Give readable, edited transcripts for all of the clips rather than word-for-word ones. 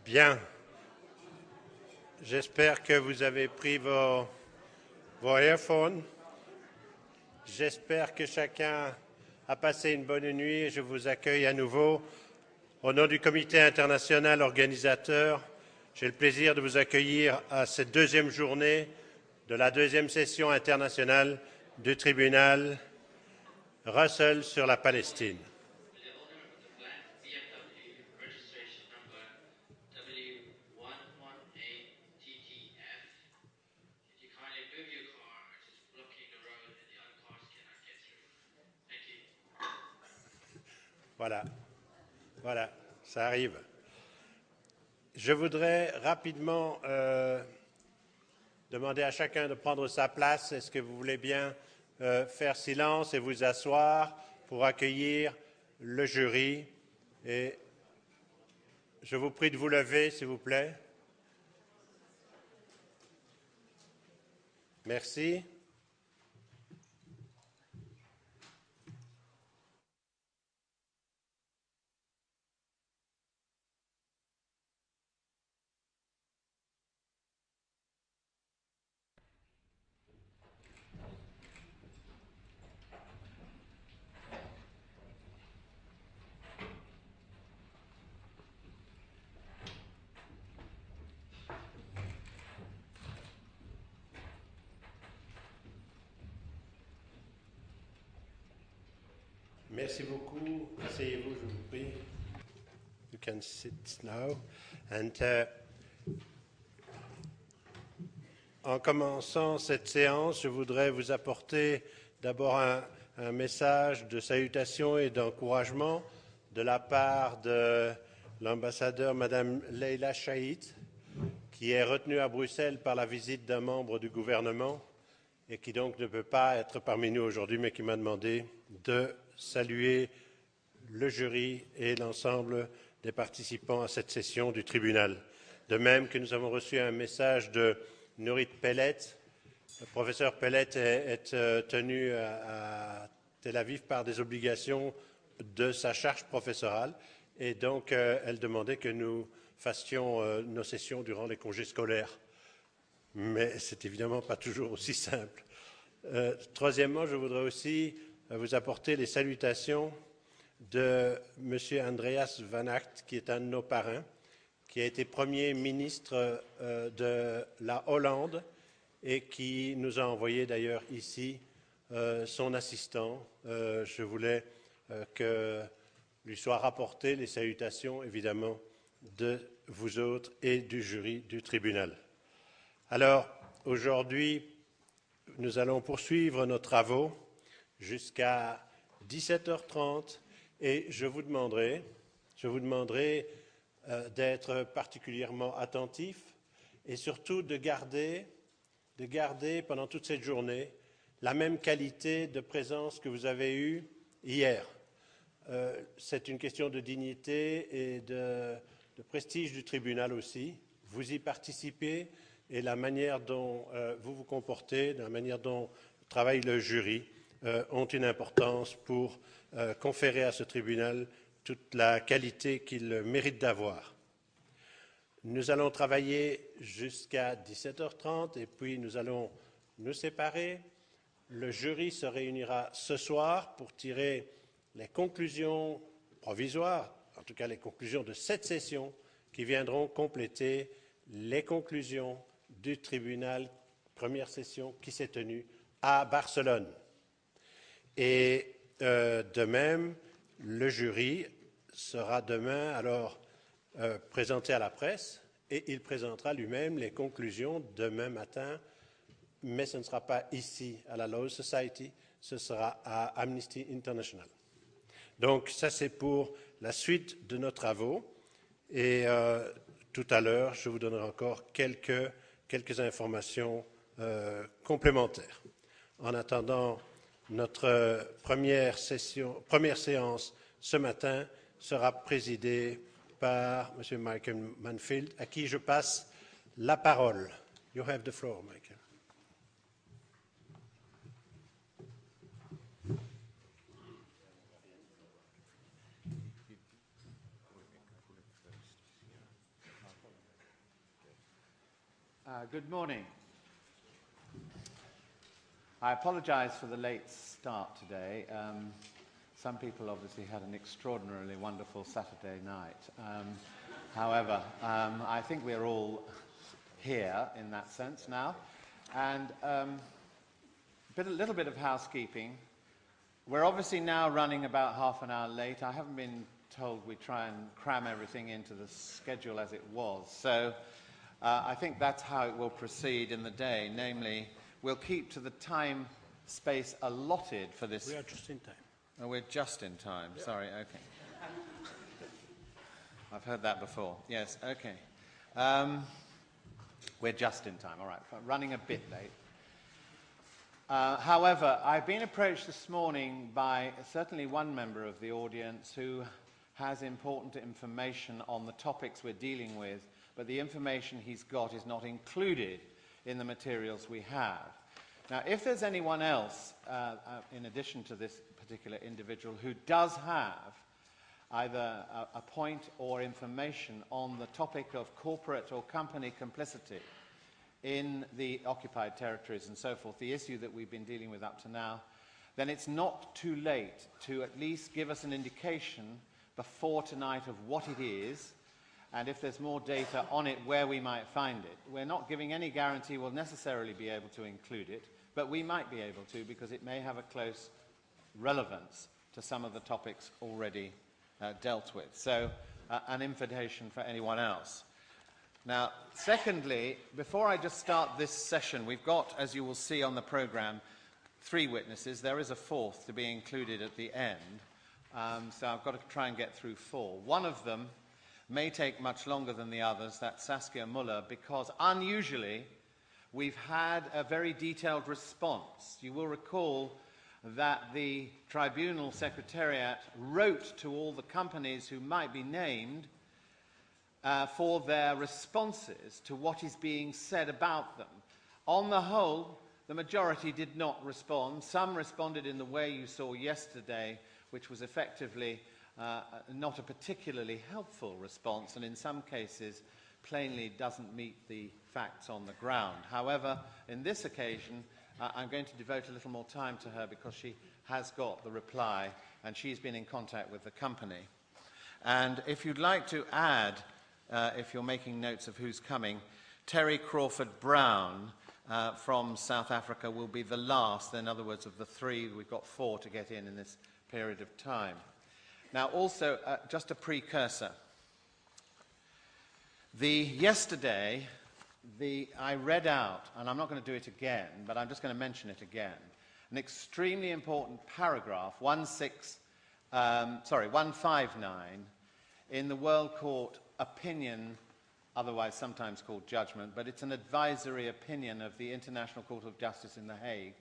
Bien. J'espère que vous avez pris vos earphones. J'espère que chacun a passé une bonne nuit et je vous accueille à nouveau. Au nom du comité international organisateur, j'ai le plaisir de vous accueillir à cette deuxième journée de la deuxième session internationale du tribunal Russell sur la Palestine. Voilà, ça arrive. Je voudrais rapidement demander à chacun de prendre sa place. Est-ce que vous voulez bien faire silence et vous asseoir pour accueillir le jury? Et je vous prie de vous lever, s'il vous plaît. Merci. Merci beaucoup. Asseyez-vous, je vous prie. You can sit now. And, en commençant cette séance, je voudrais vous apporter d'abord un message de salutation et d'encouragement de la part de l'ambassadeur Madame Leila Shahid, qui est retenue à Bruxelles par la visite d'un membre du gouvernement et qui donc ne peut pas être parmi nous aujourd'hui, mais qui m'a demandé de saluer le jury et l'ensemble des participants à cette session du tribunal. De même que nous avons reçu un message de Nurit Pellet. Le professeur Pellet est tenu à Tel Aviv par des obligations de sa charge professorale et donc elle demandait que nous fassions nos sessions durant les congés scolaires. Mais c'est évidemment pas toujours aussi simple. Troisièmement, je voudrais aussi vous apporter les salutations de M. Andreas Van Acht, qui est un de nos parrains, qui a été Premier ministre de la Hollande et qui nous a envoyé d'ailleurs ici son assistant. Je voulais que lui soient rapportées les salutations, évidemment, de vous autres et du jury du tribunal. Alors, aujourd'hui, nous allons poursuivre nos travaux jusqu'à 17h30 et je vous demanderai d'être particulièrement attentif et surtout de garder pendant toute cette journée la même qualité de présence que vous avez eue hier. C'est une question de dignité et de prestige du tribunal aussi. Vous y participez et la manière dont vous vous comportez, la manière dont travaille le jury ont une importance pour conférer à ce tribunal toute la qualité qu'il mérite d'avoir. Nous allons travailler jusqu'à 17h30 et puis nous allons nous séparer. Le jury se réunira ce soir pour tirer les conclusions provisoires, en tout cas les conclusions de cette session, qui viendront compléter les conclusions du tribunal, première session qui s'est tenue à Barcelone. Et de même, le jury sera demain alors présenté à la presse et il présentera lui-même les conclusions demain matin, mais ce ne sera pas ici à la Law Society, ce sera à Amnesty International. Donc ça c'est pour la suite de nos travaux et tout à l'heure je vous donnerai encore quelques informations complémentaires. En attendant, notre première séance ce matin sera présidée par M. Michael Manfield, à qui je passe la parole. You have the floor, Michael. Good morning. I apologize for the late start today. Some people obviously had an extraordinarily wonderful Saturday night. However, I think we're all here in that sense now. And a little bit of housekeeping. We're obviously now running about half an hour late. I haven't been told we try and cram everything into the schedule as it was. So I think that's how it will proceed in the day. Namely, we'll keep to the time space allotted for this. We are just in time. Oh, we're just in time. Yep. Sorry, okay. I've heard that before. Yes, okay. We're just in time, all right. Running a bit late. However, I've been approached this morning by certainly one member of the audience who has important information on the topics we're dealing with, but the information he's got is not included in the materials we have. Now, if there's anyone else, in addition to this particular individual, who does have either a point or information on the topic of corporate or company complicity in the occupied territories and so forth, the issue that we've been dealing with up to now, then it's not too late to at least give us an indication before tonight of what it is, and if there's more data on it, where we might find it. We're not giving any guarantee we'll necessarily be able to include it, but we might be able to because it may have a close relevance to some of the topics already dealt with. So, an invitation for anyone else. Now, secondly, before I just start this session, we've got, as you will see on the programme, 3 witnesses. There is a 4th to be included at the end. So I've got to try and get through 4. One of them may take much longer than the others, that's Saskia Muller, because unusually we've had a very detailed response. You will recall that the Tribunal Secretariat wrote to all the companies who might be named for their responses to what is being said about them. On the whole, the majority did not respond. Some responded in the way you saw yesterday, which was effectively not a particularly helpful response, and in some cases plainly doesn't meet the facts on the ground. However, in this occasion, I'm going to devote a little more time to her because she has got the reply and she's been in contact with the company. And if you'd like to add, if you're making notes of who's coming, Terry Crawford Brown from South Africa will be the last, in other words, of the 3. We've got 4 to get in this period of time. Now, also, just a precursor. Yesterday, I read out, and I'm not going to do it again, but I'm just going to mention it again, an extremely important paragraph, 159, in the World Court opinion, otherwise sometimes called judgment, but it's an advisory opinion of the International Court of Justice in The Hague,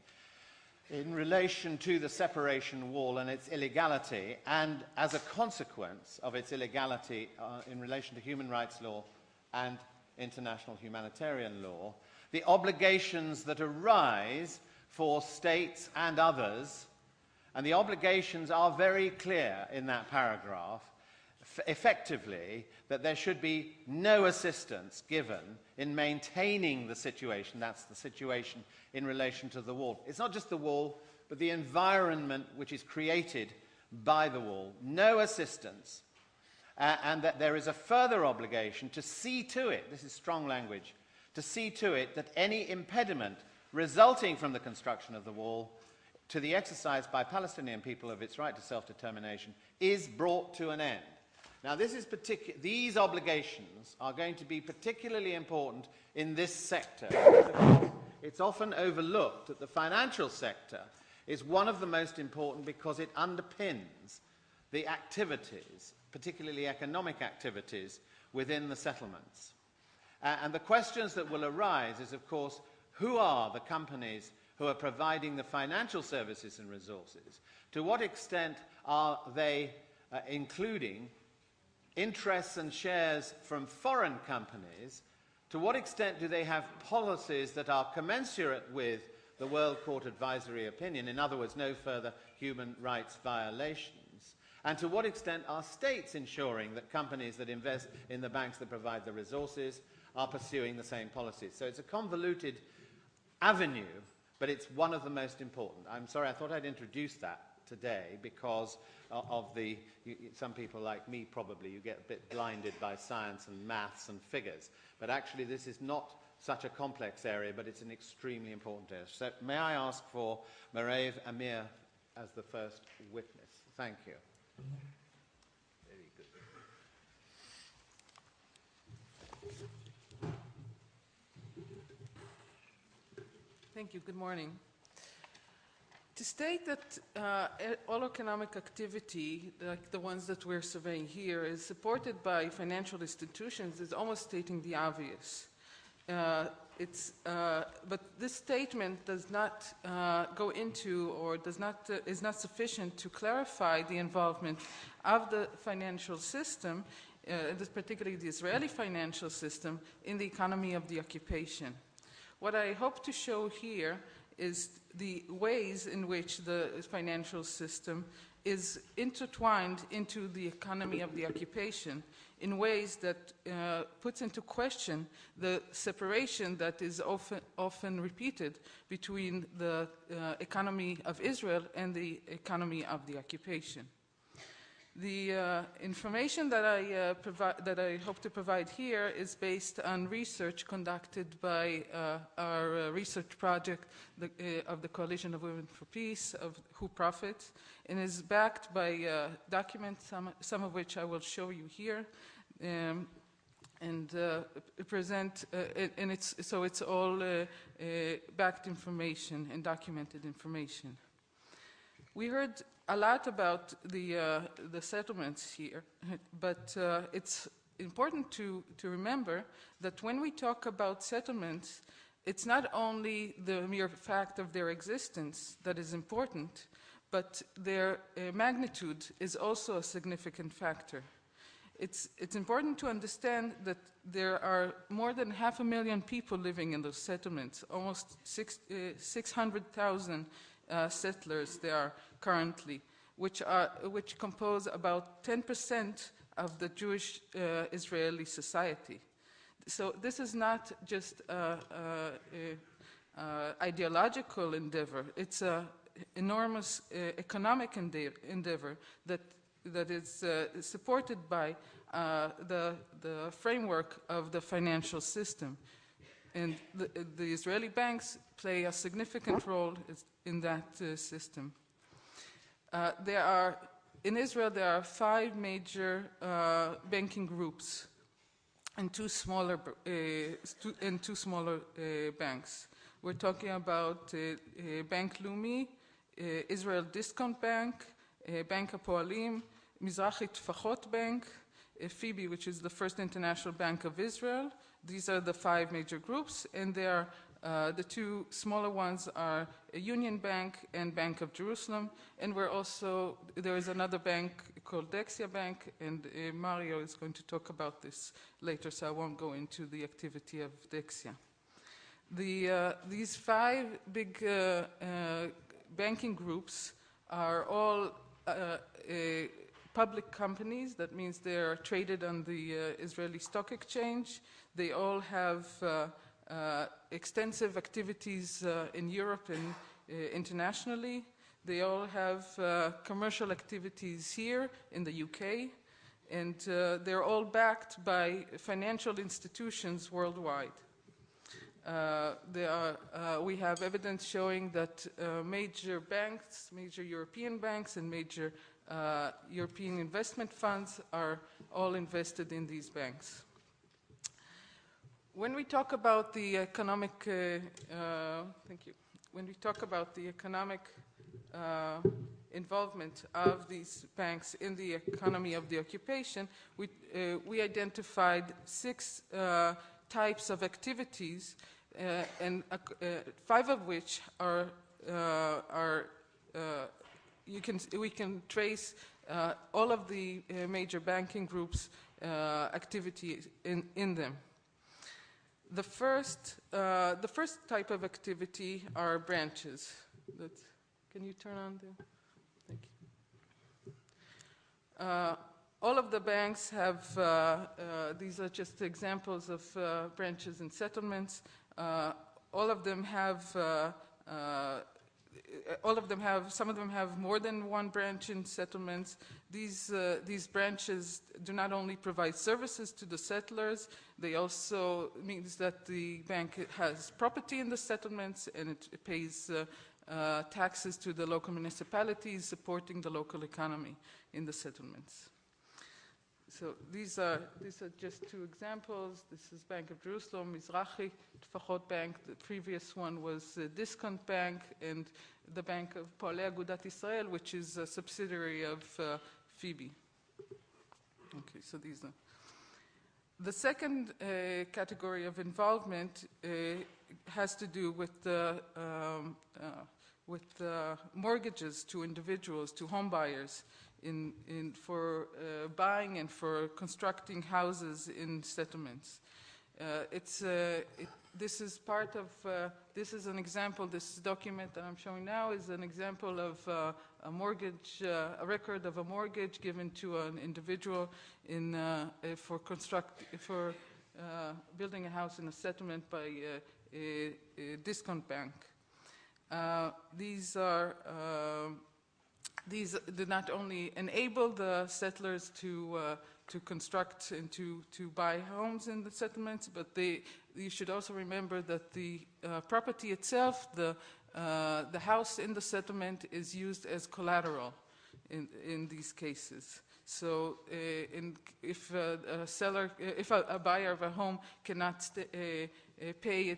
in relation to the separation wall and its illegality, and as a consequence of its illegality in relation to human rights law and international humanitarian law, the obligations that arise for states and others, and the obligations are very clear in that paragraph, effectively, that there should be no assistance given in maintaining the situation. That's the situation in relation to the wall. It's not just the wall, but the environment which is created by the wall. No assistance. And that there is a further obligation to see to it, this is strong language, to see to it that any impediment resulting from the construction of the wall to the exercise by Palestinian people of its right to self-determination is brought to an end. Now, these obligations are going to be particularly important in this sector. It's often overlooked that the financial sector is one of the most important because it underpins the activities, particularly economic activities, within the settlements. And the questions that will arise is, of course, who are the companies who are providing the financial services and resources? To what extent are they including interests and shares from foreign companies? To what extent do they have policies that are commensurate with the World Court advisory opinion? In other words, no further human rights violations. And to what extent are states ensuring that companies that invest in the banks that provide the resources are pursuing the same policies. So it's a convoluted avenue, but it's one of the most important. I'm sorry, I thought I'd introduce that today because of some people like me probably, you get a bit blinded by science and maths and figures. But actually this is not such a complex area, but it's an extremely important area. So may I ask for Merave Amir as the first witness? Thank you. Very good. Thank you. Good morning. To state that all economic activity, like the ones that we're surveying here, is supported by financial institutions is almost stating the obvious. But this statement does not go into or is not sufficient to clarify the involvement of the financial system, particularly the Israeli financial system, in the economy of the occupation. What I hope to show here is the ways in which the financial system is intertwined into the economy of the occupation in ways that puts into question the separation that is often repeated between the economy of Israel and the economy of the occupation. The information that I hope to provide here is based on research conducted by our research project of the Coalition of Women for Peace, of Who Profits, and is backed by documents, some of which I will show you here, and present. So it's all backed information and documented information. We heard a lot about the settlements here, but it's important to remember that when we talk about settlements, it's not only the mere fact of their existence that is important, but their magnitude is also a significant factor. It's important to understand that there are more than 500,000 people living in those settlements, almost 600,000 settlers there are currently, which compose about 10% of the Jewish Israeli society. So this is not just an ideological endeavor, it's an enormous economic endeavor that is supported by the framework of the financial system. And the Israeli banks play a significant role in that system. In Israel, there are 5 major banking groups and two smaller banks. We're talking about Bank Leumi, Israel Discount Bank, Bank Hapoalim, Mizrahi Tfachot Bank, FIBI, which is the First International Bank of Israel. These are the 5 major groups, and the 2 smaller ones are Union Bank and Bank of Jerusalem. And there is another bank called Dexia Bank, and Mario is going to talk about this later, so I won't go into the activity of Dexia. These 5 big banking groups are all public companies. That means they are traded on the Israeli Stock Exchange. They all have extensive activities in Europe and internationally. They all have commercial activities here in the UK, and they're all backed by financial institutions worldwide. We have evidence showing that major banks, major European banks, and major European investment funds are all invested in these banks. When we talk about the economic, When we talk about the economic involvement of these banks in the economy of the occupation, we identified 6 types of activities, and 5 of which we can trace all of the major banking groups' activity in them. The first type of activity are branches. Can you turn on the? Thank you. All of the banks have, these are just examples of branches and settlements. All of them have, some of them have more than one branch in settlements. These branches do not only provide services to the settlers, they also means that the bank has property in the settlements and it pays taxes to the local municipalities, supporting the local economy in the settlements. So these are just two examples. This is Bank of Jerusalem, Mizrahi Tfachot Bank. The previous one was Discount Bank, and the Bank of Poalei Agudat Israel, which is a subsidiary of Phoebe. Okay, so these are. The second category of involvement has to do with mortgages to individuals, to home buyers, for buying and for constructing houses in settlements. This is part of, this is an example, this document that I'm showing now is an example of a mortgage, a record of a mortgage given to an individual for building a house in a settlement by a discount bank. These did not only enable the settlers to construct and to buy homes in the settlements, but you should also remember that the property itself, the house in the settlement, is used as collateral in these cases. So, if a buyer of a home cannot pay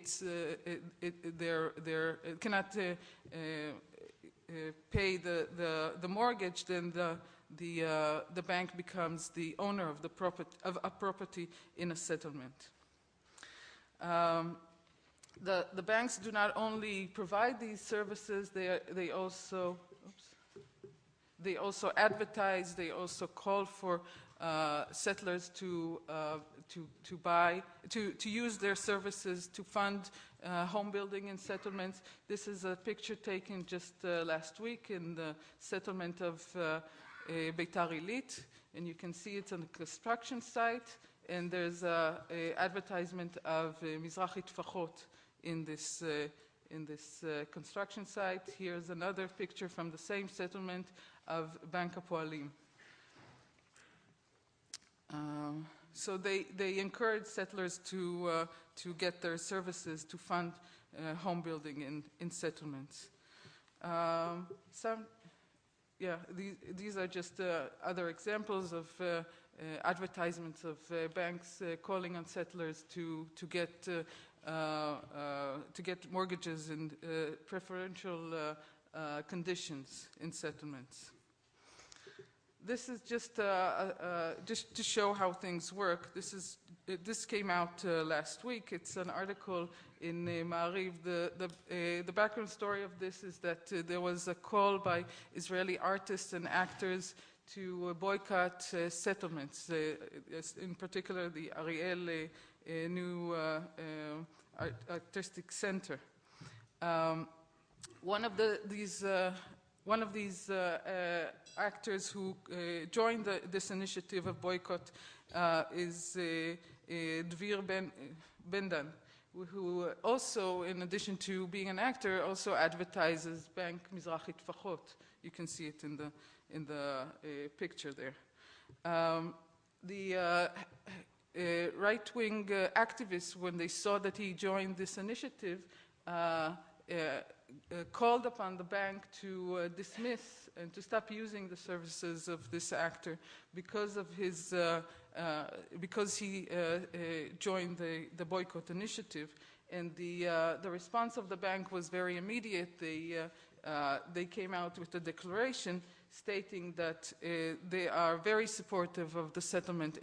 pay the mortgage, then the bank becomes the owner of a property in a settlement. The banks do not only provide these services; they also advertise. They also call for settlers to use their services to fund home building in settlements. This is a picture taken just last week in the settlement of Beitar Illit, and you can see it's on a construction site, and there's an advertisement of Mizrahi Tfachot in this construction site. Here's another picture from the same settlement of Bank Hapoalim. So they encourage settlers to get their services to fund home building in settlements. These are just other examples of advertisements of banks calling on settlers to get mortgages and preferential conditions in settlements. This is just to show how things work. This came out last week. It's an article in Ma'ariv. The background story of this is that there was a call by Israeli artists and actors to boycott settlements, in particular the Ariel new artistic center. One of these actors who joined this initiative of boycott is Dvir Bendan, who also, in addition to being an actor, also advertises Bank Mizrahi Tfachot. You can see it in the picture there. The right-wing activists, when they saw that he joined this initiative, called upon the bank to dismiss and to stop using the services of this actor because of his because he joined the boycott initiative. And the response of the bank was very immediate. They came out with a declaration stating that they are very supportive of the settlement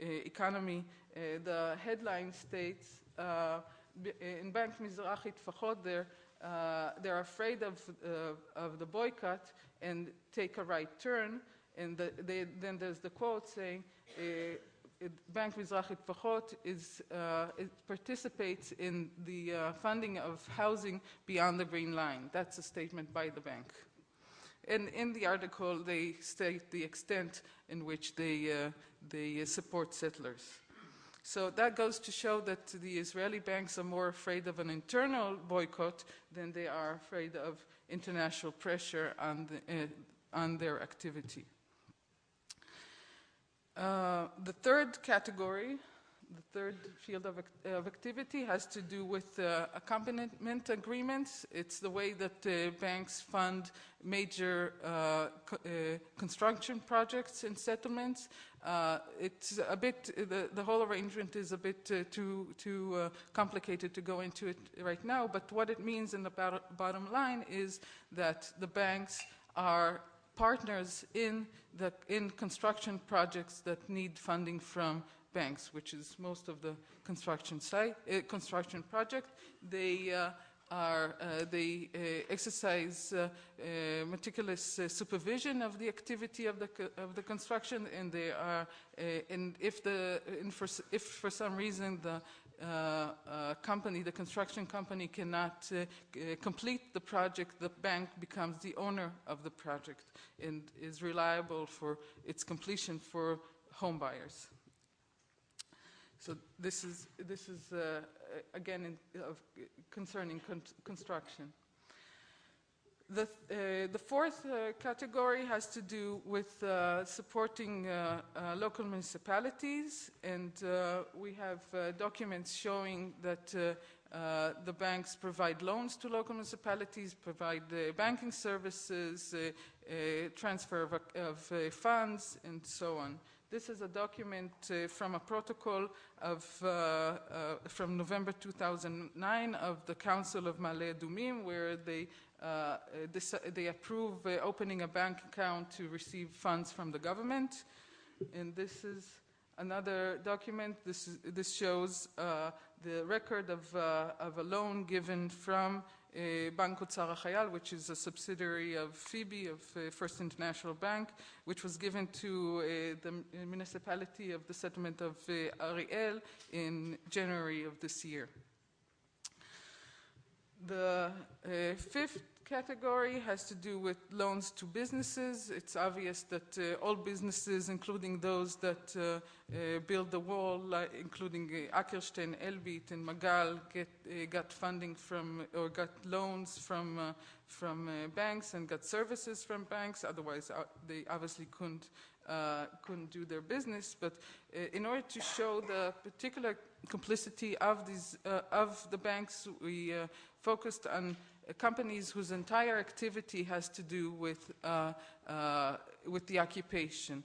economy. The headline states, in Bank Mizrahi Tfachot, they're afraid of the boycott and take a right turn. And then there's the quote saying, Bank Mizrahi Tfachot it participates in the funding of housing beyond the green line. That's a statement by the bank. And in the article, they state the extent in which they support settlers. So that goes to show that the Israeli banks are more afraid of an internal boycott than they are afraid of international pressure on their activity. The third category, the third field of activity, has to do with accompaniment agreements. It's the way that banks fund major construction projects and settlements. It's a bit, the whole arrangement is a bit too complicated to go into it right now, but what it means in the bottom line is that the banks are partners in construction projects that need funding from banks, which is most of the construction project. They exercise meticulous supervision of the activity of the construction, and they are if for some reason the construction company cannot complete the project, the bank becomes the owner of the project and is reliable for its completion for home buyers. So this is again concerning construction. The fourth category has to do with supporting local municipalities, and we have documents showing that the banks provide loans to local municipalities, provide banking services, transfer of funds, and so on. This is a document from a protocol from November 2009 of the Council of Ma'ale Adumim, where they approve opening a bank account to receive funds from the government. And this is another document. This shows the record of a loan given from Banco Tzar HaChayal, which is a subsidiary of FIBI, of First International Bank, which was given to the municipality of the settlement of Ariel in January of this year. The fifth category has to do with loans to businesses. It's obvious that all businesses, including those that build the wall, including Ackerstein, Elbit, and Magal, got funding from, or got loans from banks and got services from banks. Otherwise, they obviously couldn't do their business. But in order to show the particular complicity of the banks, we focused on companies whose entire activity has to do with the occupation.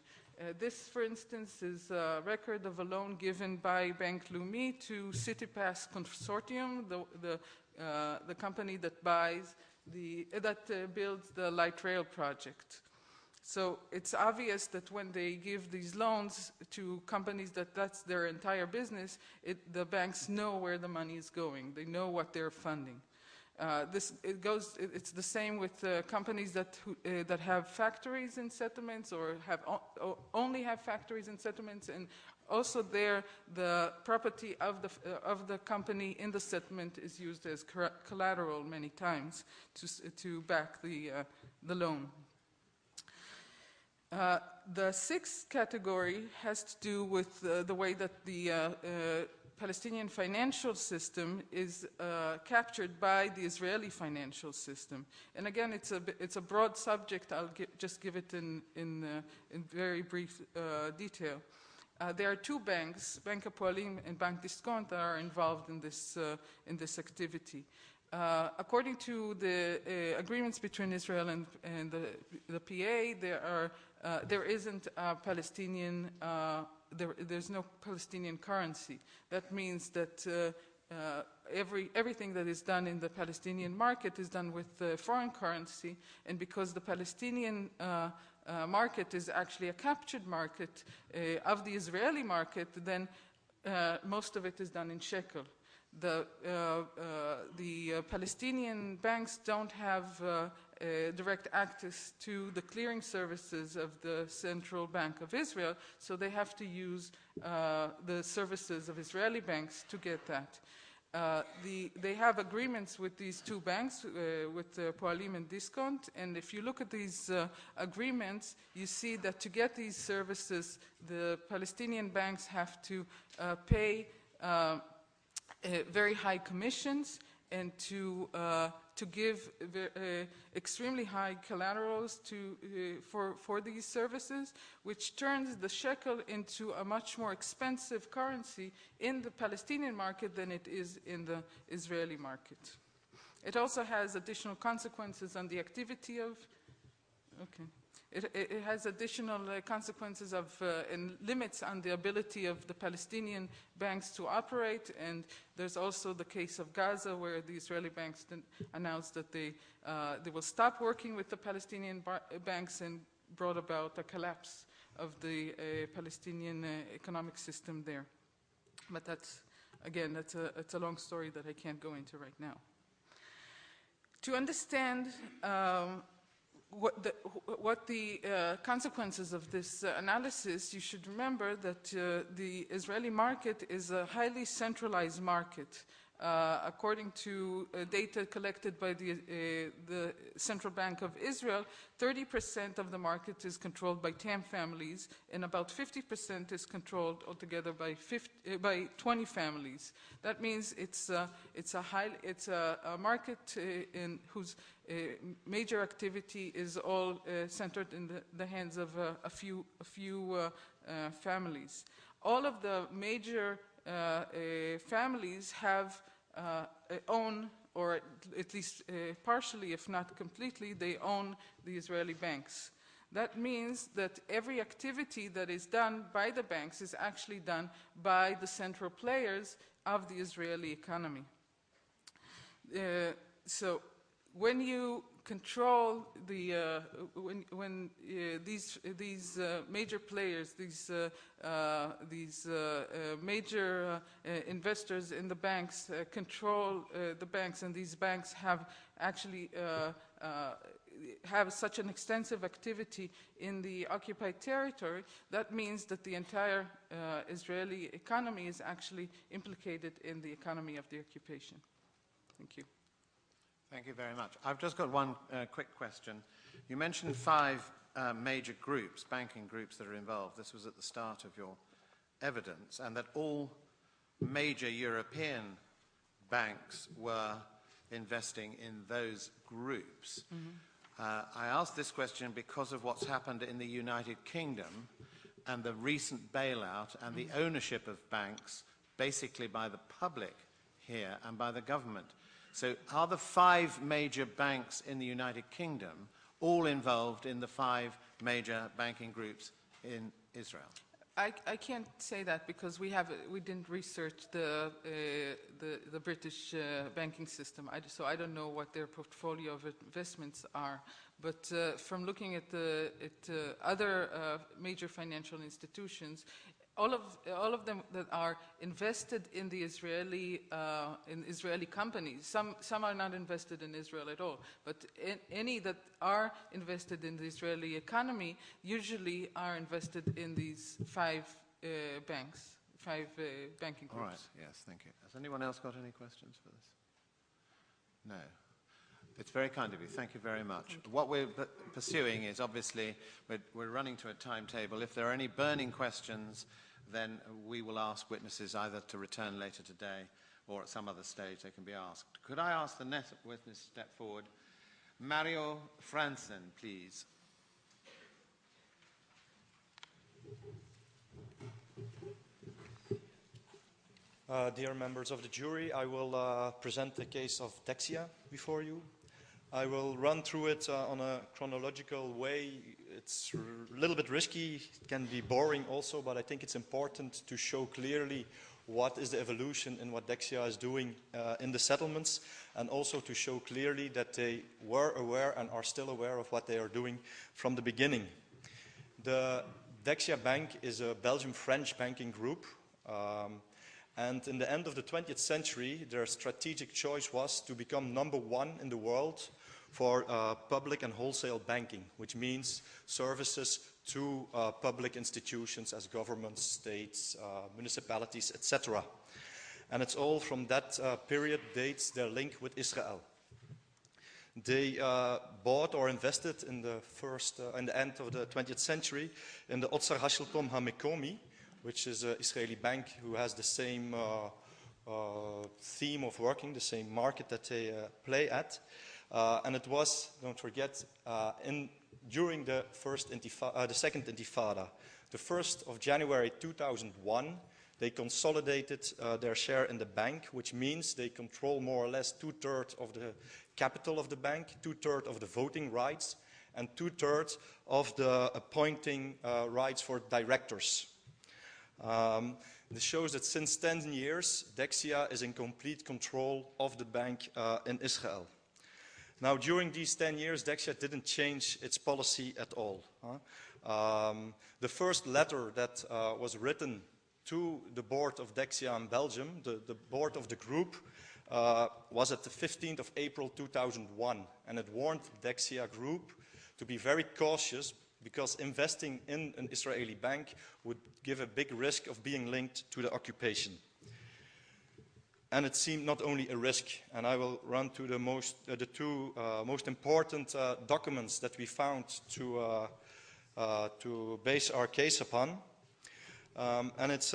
This, for instance, is a record of a loan given by Bank Leumi to CityPass Consortium, the company that builds the light rail project. So it's obvious that when they give these loans to companies that's their entire business, the banks know where the money is going. They know what they're funding. It's the same with companies that have factories in settlements, or only have factories in settlements, and also there the property of the company in the settlement is used as collateral many times to back the loan. The sixth category has to do with the way that the Palestinian financial system is captured by the Israeli financial system. And again, it's a broad subject. I'll just give it in very brief detail. There are two banks, Bank Hapoalim and Bank Discount, that are involved in this activity. According to the agreements between Israel and the PA, there isn't a Palestinian. There's no Palestinian currency. That means that everything that is done in the Palestinian market is done with foreign currency, and because the Palestinian market is actually a captured market of the Israeli market, then most of it is done in shekel. The Palestinian banks don't have direct access to the clearing services of the Central Bank of Israel, so they have to use the services of Israeli banks to get that. They have agreements with these two banks, with Poalim and Discount, and if you look at these agreements, you see that to get these services, the Palestinian banks have to pay very high commissions and to give extremely high collaterals for these services, which turns the shekel into a much more expensive currency in the Palestinian market than it is in the Israeli market. It also has additional consequences on the activity of... Okay. It has additional consequences of and limits on the ability of the Palestinian banks to operate, and there's also the case of Gaza, where the Israeli banks announced that they will stop working with the Palestinian banks, and brought about a collapse of the Palestinian economic system there. But that's, again, it's a long story that I can't go into right now. To understand what the consequences of this analysis, you should remember that the Israeli market is a highly centralized market. According to data collected by the Central Bank of Israel, 30% of the market is controlled by 10 families, and about 50% is controlled altogether by 20 families. That means it's a market in whose major activity is all centered in the hands of a few families. All of the major families have own, or at least partially, if not completely, they own the Israeli banks. That means that every activity that is done by the banks is actually done by the central players of the Israeli economy. So when you control the these major players, these major investors in the banks control the banks, and these banks have actually have such an extensive activity in the occupied territory, that means that the entire Israeli economy is actually implicated in the economy of the occupation. Thank you. Thank you very much. I've just got one quick question. You mentioned 5 major groups, banking groups that are involved. This was at the start of your evidence, and that all major European banks were investing in those groups. I ask this question because of what's happened in the United Kingdom and the recent bailout and the ownership of banks basically by the public here and by the government. So are the 5 major banks in the United Kingdom all involved in the 5 major banking groups in Israel? I can't say that because we didn't research the British banking system, so I don't know what their portfolio of investments are. But from looking at other major financial institutions, all of them that are invested in the Israeli companies. Some are not invested in Israel at all, but any that are invested in the Israeli economy usually are invested in these 5 banks, 5 banking groups. All right. Yes, thank you. Has anyone else got any questions for this? No. It's very kind of you. Thank you very much. What we're pursuing is, obviously, we're running to a timetable. If there are any burning questions, then we will ask witnesses either to return later today or at some other stage they can be asked. Could I ask the next witness to step forward? Mario Franzen, please. Dear members of the jury, I will present the case of Dexia before you. I will run through it on a chronological way. It's a little bit risky, it can be boring also, but I think it's important to show clearly what is the evolution in what Dexia is doing in the settlements, and also to show clearly that they were aware and are still aware of what they are doing from the beginning. The Dexia Bank is a Belgian-French banking group, and in the end of the 20th century, their strategic choice was to become #1 in the world for public and wholesale banking, which means services to public institutions as governments, states, municipalities, etc. and it's all from that period dates their link with Israel. They bought or invested in the end of the 20th century in the Otsar Hasheltom HaMekomi, which is an Israeli bank who has the same theme of working, the same market that they play at. And it was, don't forget, during the second Intifada. The 1st of January 2001, they consolidated their share in the bank, which means they control more or less 2/3 of the capital of the bank, 2/3 of the voting rights, and 2/3 of the appointing rights for directors. This shows that since 10 years, Dexia is in complete control of the bank in Israel. Now, during these 10 years, Dexia didn't change its policy at all. The first letter that was written to the board of Dexia in Belgium, the board of the group, was at the 15th of April 2001, and it warned Dexia Group to be very cautious because investing in an Israeli bank would give a big risk of being linked to the occupation. And it seemed not only a risk, and I will run to the two most important documents that we found to base our case upon. And it's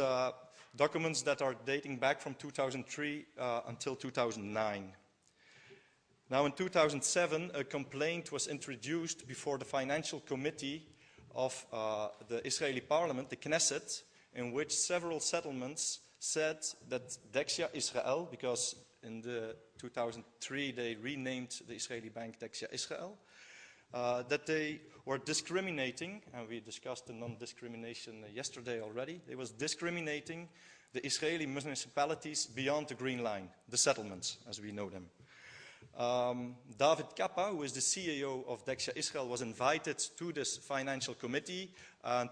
documents that are dating back from 2003 until 2009. Now, in 2007, a complaint was introduced before the Financial Committee of the Israeli Parliament, the Knesset, in which several settlements said that Dexia Israel, because in the 2003 they renamed the Israeli bank Dexia Israel, that they were discriminating, and we discussed the non-discrimination yesterday already. They was discriminating the Israeli municipalities beyond the Green Line, the settlements, as we know them. David Kappa, who is the CEO of Dexia Israel, was invited to this financial committee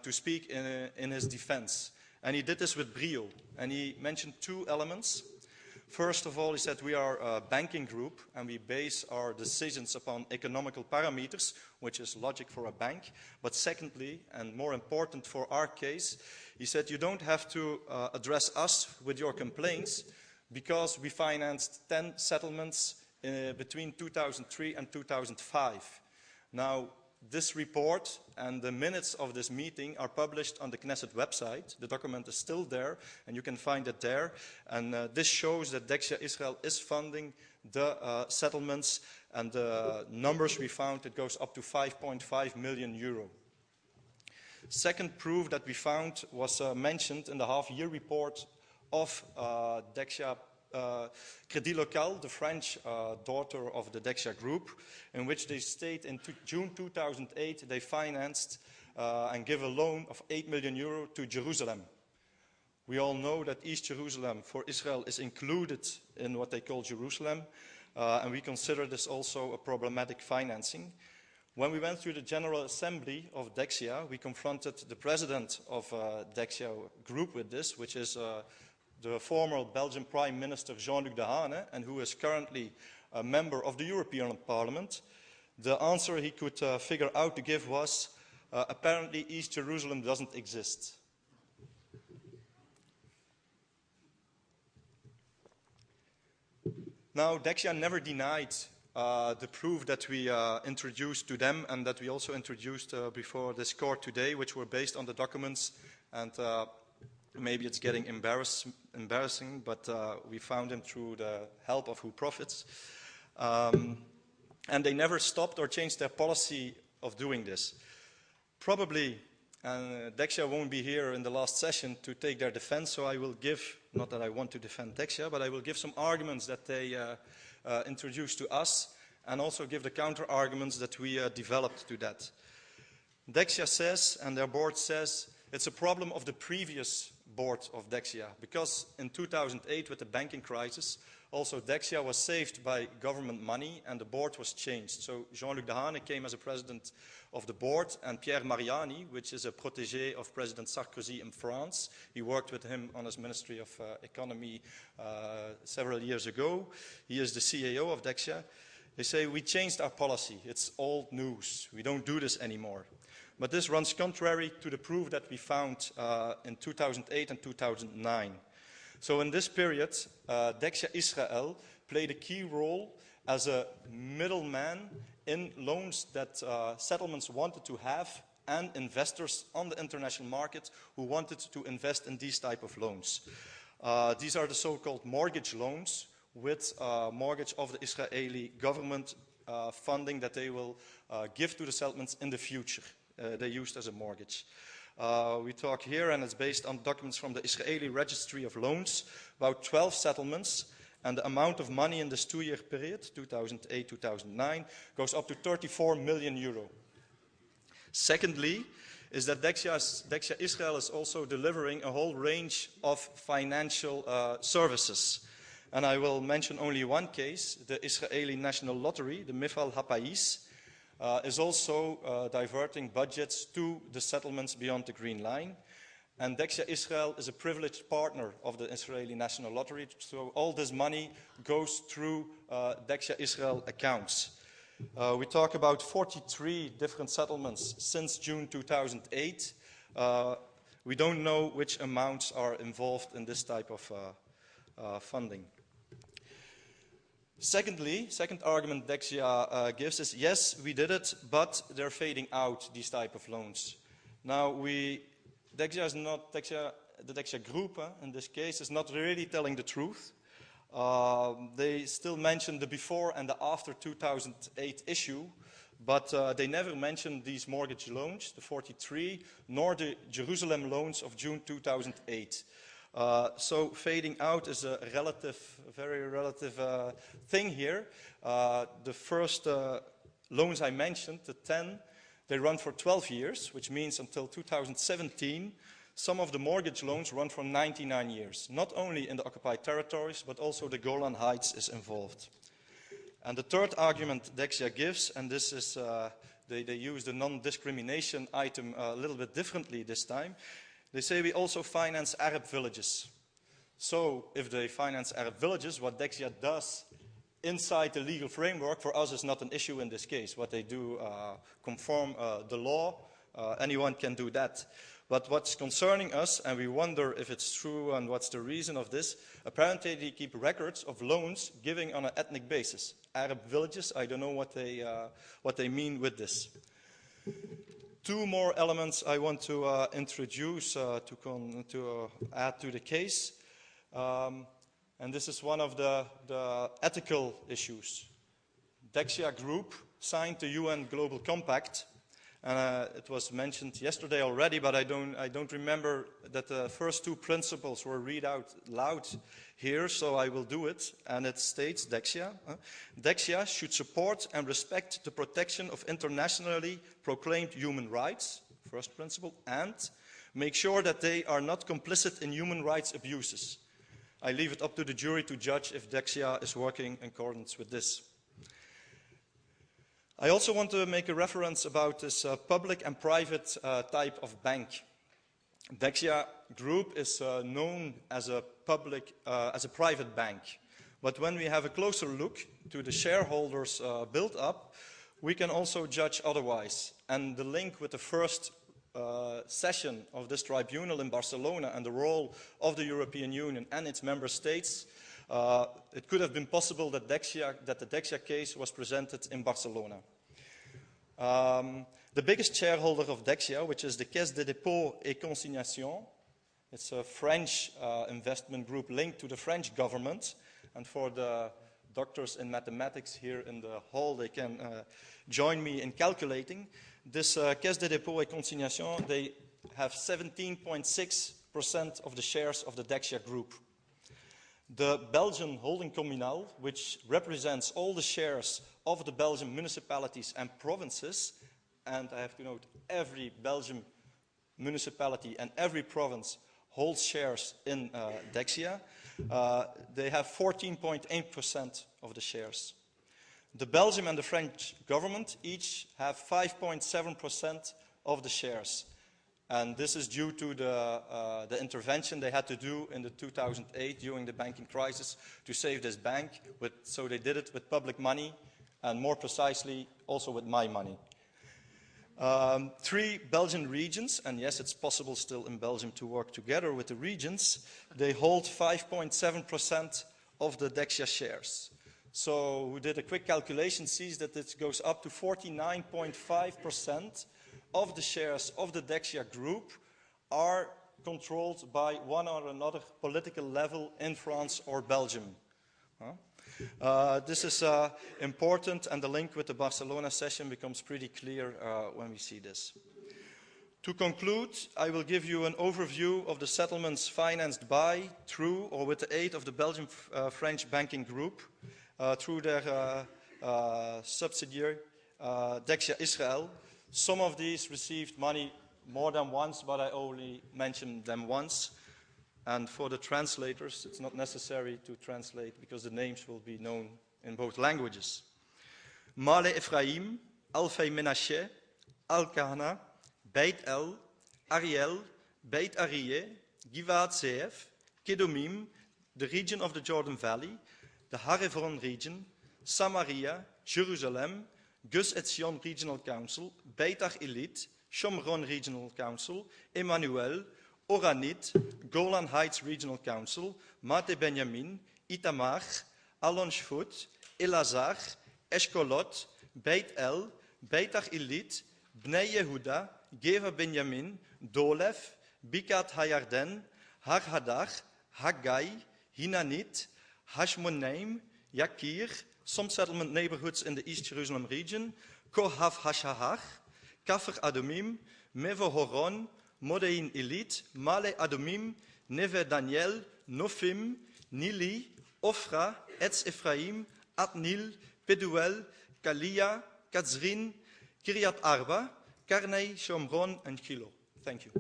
to speak in his defense. And he did this with brio. And he mentioned two elements. First of all, he said we are a banking group and we base our decisions upon economical parameters, which is logic for a bank. But secondly, and more important for our case, he said you don't have to address us with your complaints because we financed 10 settlements between 2003 and 2005. Now, this report and the minutes of this meeting are published on the Knesset website. The document is still there, and you can find it there. And this shows that Dexia Israel is funding the settlements, and the numbers we found, it goes up to 5.5 million euro. Second proof that we found was mentioned in the half-year report of Dexia Crédit Local, the French daughter of the Dexia Group, in which they state in June 2008 they financed and give a loan of 8 million euro to Jerusalem. We all know that East Jerusalem for Israel is included in what they call Jerusalem, and we consider this also a problematic financing. When we went through the General Assembly of Dexia, we confronted the president of Dexia Group with this, which is the former Belgian Prime Minister Jean-Luc Dehaene, and who is currently a member of the European Parliament. The answer he could figure out to give was, apparently East Jerusalem doesn't exist. Now, Dexia never denied the proof that we introduced to them and that we also introduced before this court today, which were based on the documents, and maybe it's getting embarrassing, but we found them through the help of Who Profits. And they never stopped or changed their policy of doing this. Probably, and Dexia won't be here in the last session to take their defense, so I will give, not that I want to defend Dexia, but I will give some arguments that they introduced to us, and also give the counter-arguments that we developed to that. Dexia says, and their board says, it's a problem of the previous board of Dexia, because in 2008 with the banking crisis, also Dexia was saved by government money and the board was changed. So Jean-Luc Dehaene came as a president of the board, and Pierre Mariani, which is a protégé of President Sarkozy in France, he worked with him on his Ministry of Economy several years ago. He is the CEO of Dexia. They say, we changed our policy. It's old news. We don't do this anymore. But this runs contrary to the proof that we found in 2008 and 2009. So in this period, Dexia Israel played a key role as a middleman in loans that settlements wanted to have and investors on the international market who wanted to invest in these type of loans. These are the so-called mortgage loans with mortgage of the Israeli government funding that they will give to the settlements in the future. They used as a mortgage. We talk here, and it's based on documents from the Israeli Registry of Loans, about 12 settlements, and the amount of money in this 2-year period, 2008-2009, goes up to 34 million euro. Secondly, is that Dexia Israel is also delivering a whole range of financial services. And I will mention only one case, the Israeli National Lottery, the Mifal Hapais, is also diverting budgets to the settlements beyond the Green Line. And Dexia Israel is a privileged partner of the Israeli National Lottery, so all this money goes through Dexia Israel accounts. We talk about 43 different settlements since June 2008. We don't know which amounts are involved in this type of funding. Secondly, second argument Dexia gives is, yes, we did it, but they're fading out, these type of loans. Now, Dexia is not, the Dexia group, in this case, is not really telling the truth. They still mention the before and the after 2008 issue, but they never mentioned these mortgage loans, the 43, nor the Jerusalem loans of June 2008. So fading out is a very relative thing here. The first loans I mentioned, the 10, they run for 12 years, which means until 2017. Some of the mortgage loans run for 99 years, not only in the occupied territories, but also the Golan Heights is involved. And the third argument Dexia gives, and this is, they use the non-discrimination item a little bit differently this time. They say we also finance Arab villages. So if they finance Arab villages, what Dexia does inside the legal framework for us is not an issue in this case. What they do conform the law, anyone can do that. But what's concerning us, and we wonder if it's true and what's the reason of this, apparently they keep records of loans giving on an ethnic basis. Arab villages, I don't know what they mean with this. Two more elements I want to introduce to add to the case. And this is one of the ethical issues. Dexia Group signed the UN Global Compact. And it was mentioned yesterday already, but I don't remember that the first two principles were read out loud here, so I will do it. And it states, Dexia should support and respect the protection of internationally proclaimed human rights, first principle, and make sure that they are not complicit in human rights abuses. I leave it up to the jury to judge if Dexia is working in accordance with this. I also want to make a reference about this public and private type of bank. Dexia Group is known as a private bank. But when we have a closer look to the shareholders built up, we can also judge otherwise. And the link with the first session of this tribunal in Barcelona and the role of the European Union and its member states, it could have been possible that the Dexia case was presented in Barcelona. The biggest shareholder of Dexia, which is the Caisse de dépôt et consignation, it's a French investment group linked to the French government. And for the doctors in mathematics here in the hall, they can join me in calculating. This Caisse de dépôt et consignation, they have 17.6% of the shares of the Dexia Group. The Belgian holding communal, which represents all the shares of the Belgian municipalities and provinces, and I have to note, every Belgian municipality and every province holds shares in Dexia, they have 14.8% of the shares. The Belgian and the French government each have 5.7% of the shares. And this is due to the intervention they had to do in the 2008 during the banking crisis to save this bank. So they did it with public money and more precisely also with my money. 3 Belgian regions, and yes, it's possible still in Belgium to work together with the regions, they hold 5.7% of the Dexia shares. So who did a quick calculation sees that it goes up to 49.5% of the shares of the Dexia group are controlled by one or another political level in France or Belgium. This is important, and the link with the Barcelona session becomes pretty clear when we see this. To conclude, I will give you an overview of the settlements financed by, through, or with the aid of the Belgian-French banking group through their subsidiary, Dexia Israel. Some of these received money more than once, but I only mentioned them once. And for the translators, it's not necessary to translate because the names will be known in both languages. Male Ephraim, Alfei Menashe, Al-Kahana, Beit El, Ariel, Beit Arieh, Givat Zeev, Kedomim, the region of the Jordan Valley, the Harevron region, Samaria, Jerusalem, Gus Etzion Regional Council, Beit Elit, Shomron Regional Council, Emmanuel, Oranit, Golan Heights Regional Council, Mate Benjamin, Itamar, Alon Shfut, Elazar, Eshkolot, Beit El, Beit Elit, Bnei Yehuda, Geva Benjamin, Dolev, Bikat Hayarden, Har Hadar, Haggai, Hinanit, Hashmonaim, Yakir, some settlement neighborhoods in the East Jerusalem region, Kohav Hashahar, Kafr Adomim, Mevo Horon, Modein Elit, Male Adomim, Neve Daniel, Nofim, Nili, Ofra, Etz Ephraim, Atnil, Peduel, Kalia, Katzrin, Kiryat Arba, Karnei, Shomron, and Kilo. Thank you.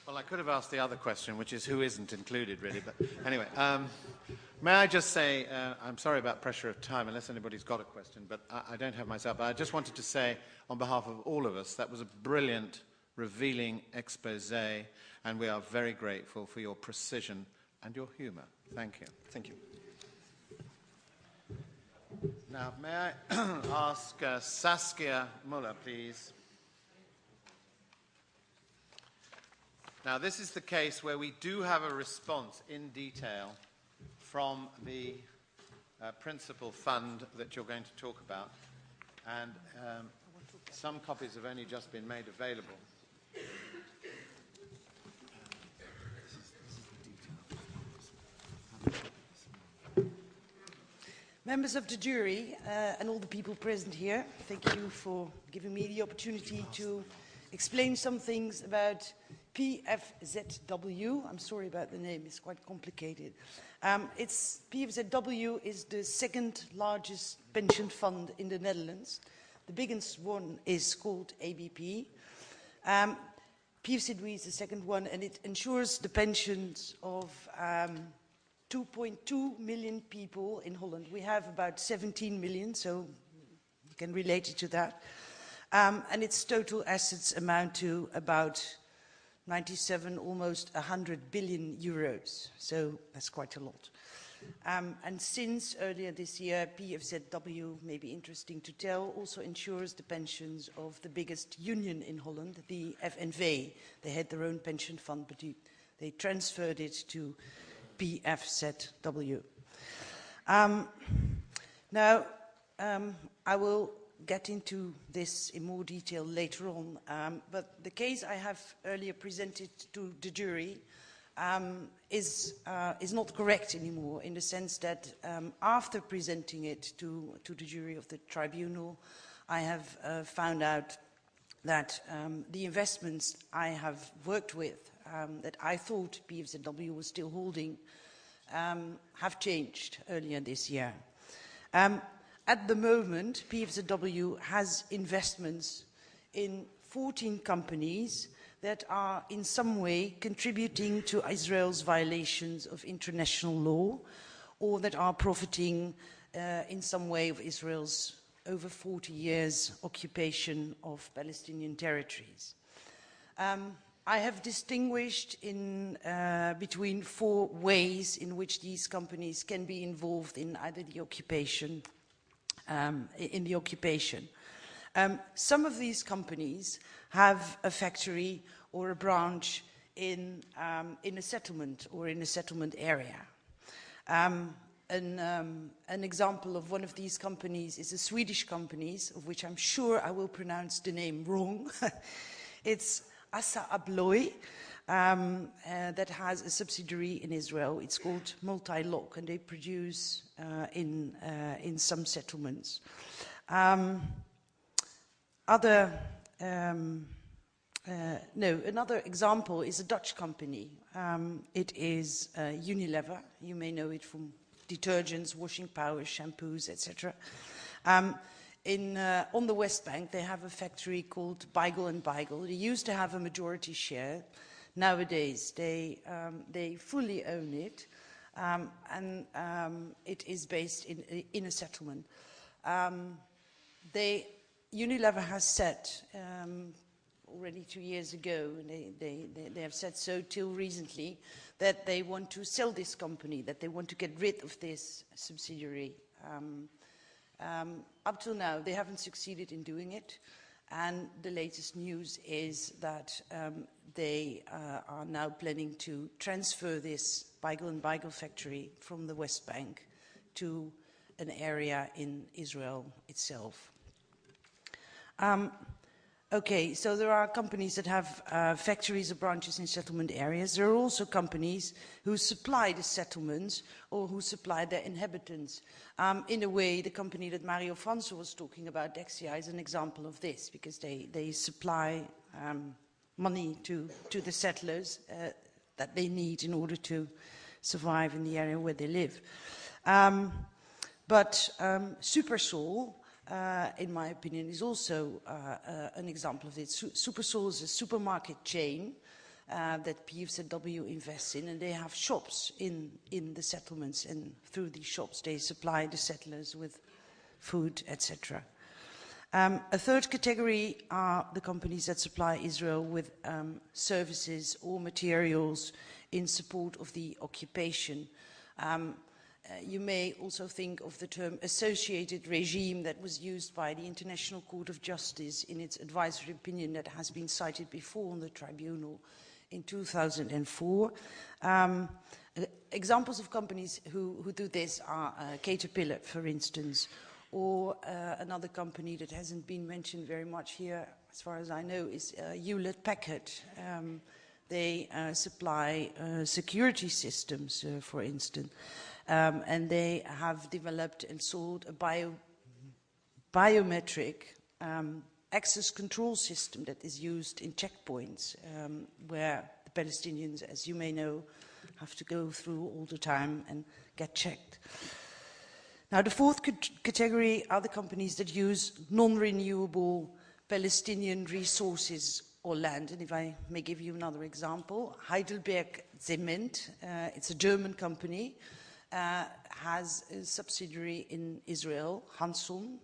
Well, I could have asked the other question, which is who isn't included, really. But anyway, may I just say, I'm sorry about pressure of time, unless anybody's got a question, but I don't have myself. But I just wanted to say, on behalf of all of us, that was a brilliant, revealing expose, and we are very grateful for your precision and your humor. Thank you. Thank you. Now, may I ask Saskia Muller, please? Now, this is the case where we do have a response in detail from the principal fund that you're going to talk about, and some copies have only just been made available. Members of the jury and all the people present here, thank you for giving me the opportunity to explain some things about PFZW. I'm sorry about the name, it's quite complicated. PFZW is the second largest pension fund in the Netherlands. The biggest one is called ABP. PFZW is the second one, and it ensures the pensions of 2.2 million people in Holland. We have about 17 million, so you can relate it to that. And its total assets amount to about 97, almost 100 billion euros. So that's quite a lot. And since earlier this year, PFZW, may be interesting to tell, also ensures the pensions of the biggest union in Holland, the FNV. They had their own pension fund, but they transferred it to PFZW. Now, I will get into this in more detail later on, but the case I have earlier presented to the jury is not correct anymore, in the sense that after presenting it to the jury of the tribunal, I have found out that the investments I have worked with, that I thought PFZW was still holding, have changed earlier this year. At the moment, PFZW has investments in 14 companies that are in some way contributing to Israel's violations of international law, or that are profiting in some way of Israel's over 40 years occupation of Palestinian territories. I have distinguished between 4 ways in which these companies can be involved in either the occupation in the occupation. Some of these companies have a factory or a branch in a settlement or in a settlement area. An example of one of these companies is a Swedish company, of which I'm sure I will pronounce the name wrong. It's Assa Abloy, that has a subsidiary in Israel. It's called Multi-Lock, and they produce in some settlements. Another example is a Dutch company. It is Unilever. You may know it from detergents, washing powders, shampoos, etc. On the West Bank, they have a factory called Beigel & Beigel. They used to have a majority share. Nowadays, they fully own it, and it is based in a settlement. Unilever has said already 2 years ago, and they have said so till recently, that they want to sell this company, that they want to get rid of this subsidiary. Up till now, they haven't succeeded in doing it, and the latest news is that they are now planning to transfer this Beigel & Beigel factory from the West Bank to an area in Israel itself. Okay, so there are companies that have factories or branches in settlement areas. There are also companies who supply the settlements or who supply their inhabitants. In a way, the company that Mario Franzo was talking about, Dexia, is an example of this, because they supply money to the settlers that they need in order to survive in the area where they live. But Supersol, in my opinion, is also an example of this. Supersol is a supermarket chain that PFZW invests in, and they have shops in the settlements, and through these shops they supply the settlers with food, etc. A third category are the companies that supply Israel with services or materials in support of the occupation. You may also think of the term associated regime that was used by the International Court of Justice in its advisory opinion that has been cited before on the Tribunal in 2004. Examples of companies who do this are Caterpillar, for instance, or another company that hasn't been mentioned very much here, as far as I know, is Hewlett-Packard. They supply security systems, for instance. And they have developed and sold a biometric access control system that is used in checkpoints, where the Palestinians, as you may know, have to go through all the time and get checked. Now, the fourth category are the companies that use non-renewable Palestinian resources or land. And if I may give you another example, Heidelberg Cement, it's a German company, has a subsidiary in Israel, Hanson.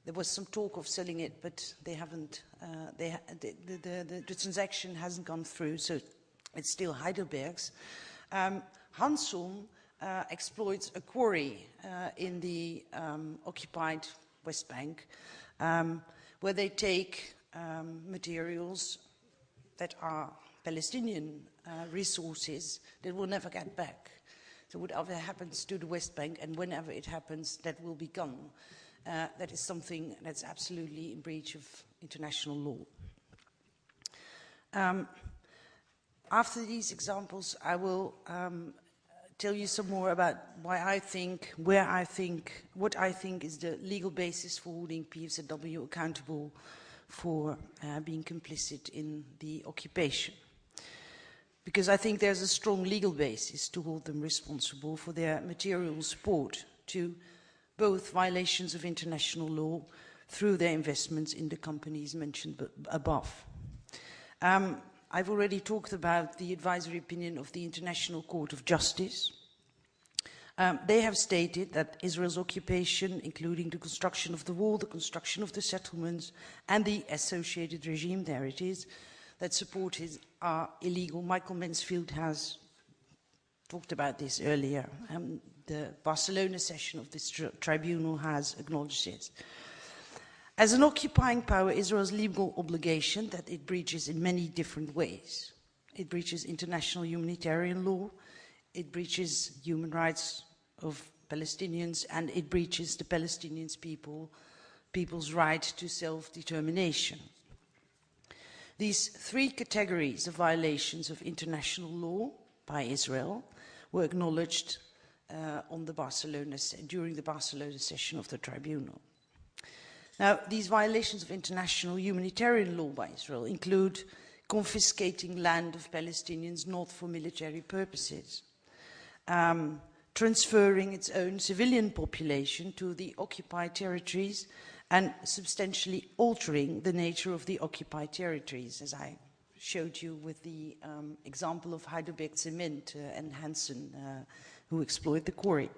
There was some talk of selling it, but they haven't. The transaction hasn't gone through, so it's still Heidelberg's. Hanson exploits a quarry in the occupied West Bank, where they take materials that are Palestinian resources that will never get back. So whatever happens to the West Bank, and whenever it happens, that will be gone. That is something that's absolutely in breach of international law. After these examples, I will tell you some more about why I think, what I think is the legal basis for holding PFZW accountable for being complicit in the occupation. Because I think there's a strong legal basis to hold them responsible for their material support to both violations of international law through their investments in the companies mentioned above. I've already talked about the advisory opinion of the International Court of Justice. They have stated that Israel's occupation, including the construction of the wall, the construction of the settlements, and the associated regime, there it is, that support are illegal. Michael Mansfield has talked about this earlier. The Barcelona session of this tribunal has acknowledged this. As an occupying power, Israel's legal obligation that it breaches in many different ways. It breaches international humanitarian law, it breaches human rights of Palestinians, and it breaches the Palestinian people's right to self-determination. These three categories of violations of international law by Israel were acknowledged during the Barcelona session of the tribunal. Now, these violations of international humanitarian law by Israel include confiscating land of Palestinians not for military purposes, transferring its own civilian population to the occupied territories, and substantially altering the nature of the occupied territories, as I showed you with the example of Heidelberg Cement and Hansen, who exploit the quarry.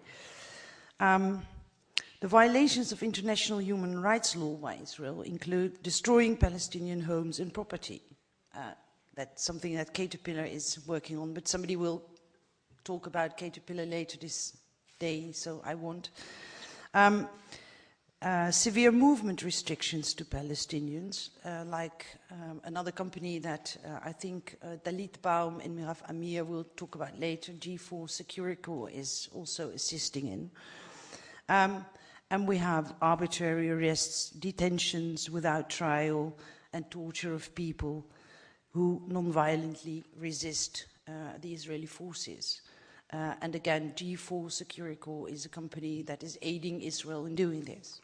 The violations of international human rights law by Israel include destroying Palestinian homes and property. That's something that Caterpillar is working on, but somebody will talk about Caterpillar later this day, so I won't. Severe movement restrictions to Palestinians, like another company that I think Dalit Baum and Mirav Amir will talk about later, G4 Security is also assisting in. And we have arbitrary arrests, detentions without trial, and torture of people who non-violently resist the Israeli forces. And again, G4 Security is a company that is aiding Israel in doing this.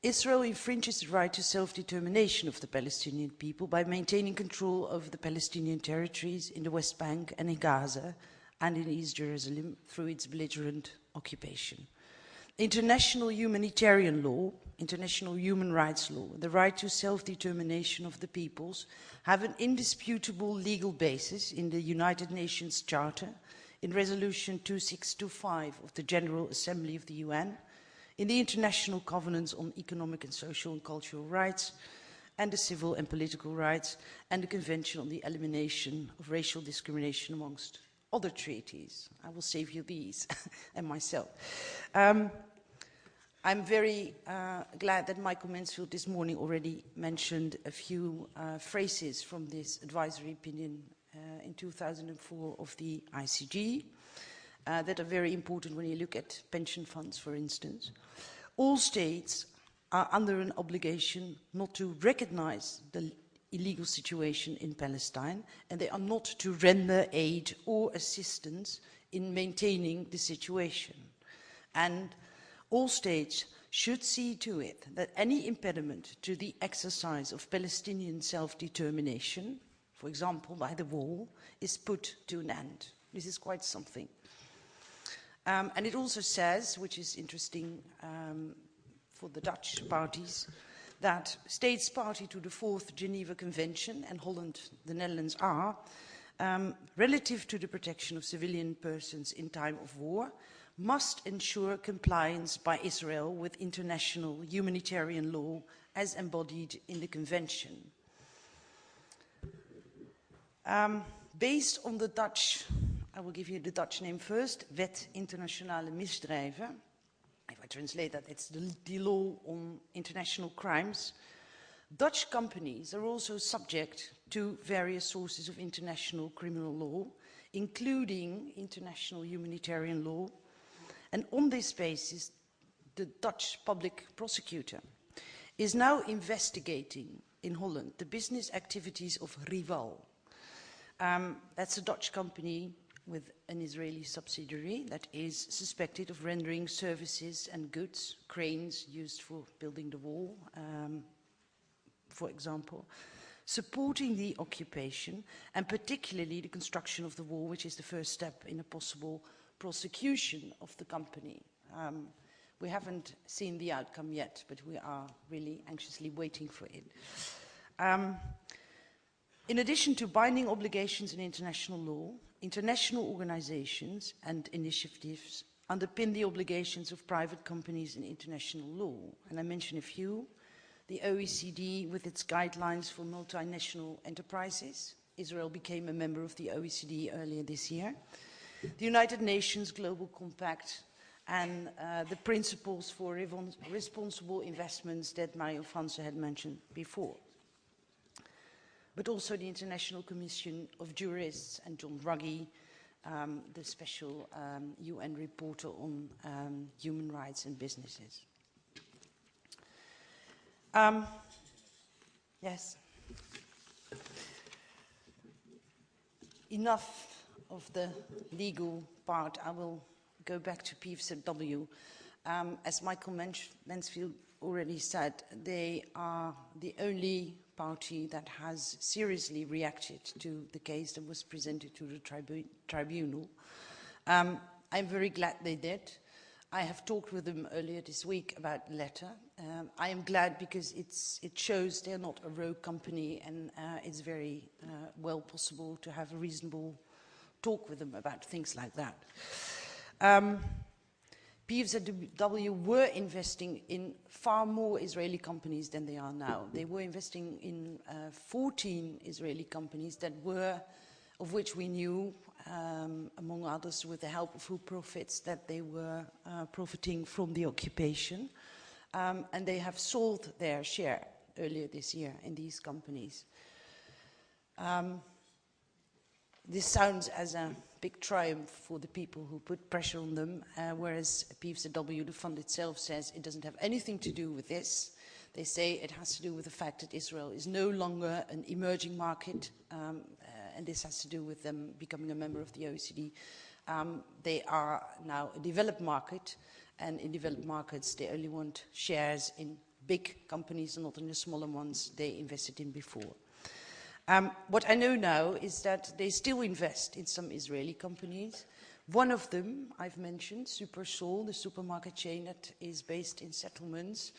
Israel infringes the right to self-determination of the Palestinian people by maintaining control over the Palestinian territories in the West Bank and in Gaza and in East Jerusalem through its belligerent occupation. International humanitarian law, international human rights law, the right to self-determination of the peoples have an indisputable legal basis in the United Nations Charter, in Resolution 2625 of the General Assembly of the UN, in the International Covenants on Economic and Social and Cultural Rights, and the Civil and Political Rights, and the Convention on the Elimination of Racial Discrimination, amongst other treaties. I will save you these, and myself. I'm very glad that Michael Mansfield this morning already mentioned a few phrases from this advisory opinion in 2004 of the ICG that are very important when you look at pension funds, for instance. All states are under an obligation not to recognize the illegal situation in Palestine, and they are not to render aid or assistance in maintaining the situation. And all states should see to it that any impediment to the exercise of Palestinian self-determination, for example, by the wall, is put to an end. This is quite something. And it also says, which is interesting for the Dutch parties, that states party to the 4th Geneva Convention, and Holland, the Netherlands are, relative to the protection of civilian persons in time of war, must ensure compliance by Israel with international humanitarian law as embodied in the Convention. Based on the Dutch, I will give you the Dutch name first, Wet Internationale Misdrijven. If I translate that, it's the law on international crimes. Dutch companies are also subject to various sources of international criminal law, including international humanitarian law. And on this basis, the Dutch public prosecutor is now investigating in Holland the business activities of Rival. That's a Dutch company with an Israeli subsidiary that is suspected of rendering services and goods, cranes used for building the wall, for example, supporting the occupation, and particularly the construction of the wall, which is the first step in a possible prosecution of the company. We haven't seen the outcome yet, but we are really anxiously waiting for it. In addition to binding obligations in international law, international organizations and initiatives underpin the obligations of private companies in international law. And I mention a few: the OECD with its guidelines for multinational enterprises. Israel became a member of the OECD earlier this year. The United Nations Global Compact and the principles for responsible investments that Mario Franze had mentioned before. But also the International Commission of Jurists and John Ruggie, the special UN reporter on human rights and businesses. Yes. Enough of the legal part. I will go back to PFZW. As Michael Mansfield already said, they are the only party that has seriously reacted to the case that was presented to the tribunal. I'm very glad they did. I have talked with them earlier this week about the letter. I am glad because it shows they're not a rogue company, and it's very well possible to have a reasonable talk with them about things like that. PFZW were investing in far more Israeli companies than they are now. They were investing in 14 Israeli companies that were, of which we knew, among others, with the help of who profits, that they were profiting from the occupation. And they have sold their share earlier this year in these companies. This sounds as a big triumph for the people who put pressure on them, whereas PFZW, the fund itself, says it doesn't have anything to do with this. They say it has to do with the fact that Israel is no longer an emerging market, and this has to do with them becoming a member of the OECD. They are now a developed market, and in developed markets they only want shares in big companies and not in the smaller ones they invested in before. What I know now is that they still invest in some Israeli companies. One of them I've mentioned, Supersol, the supermarket chain that is based in settlements,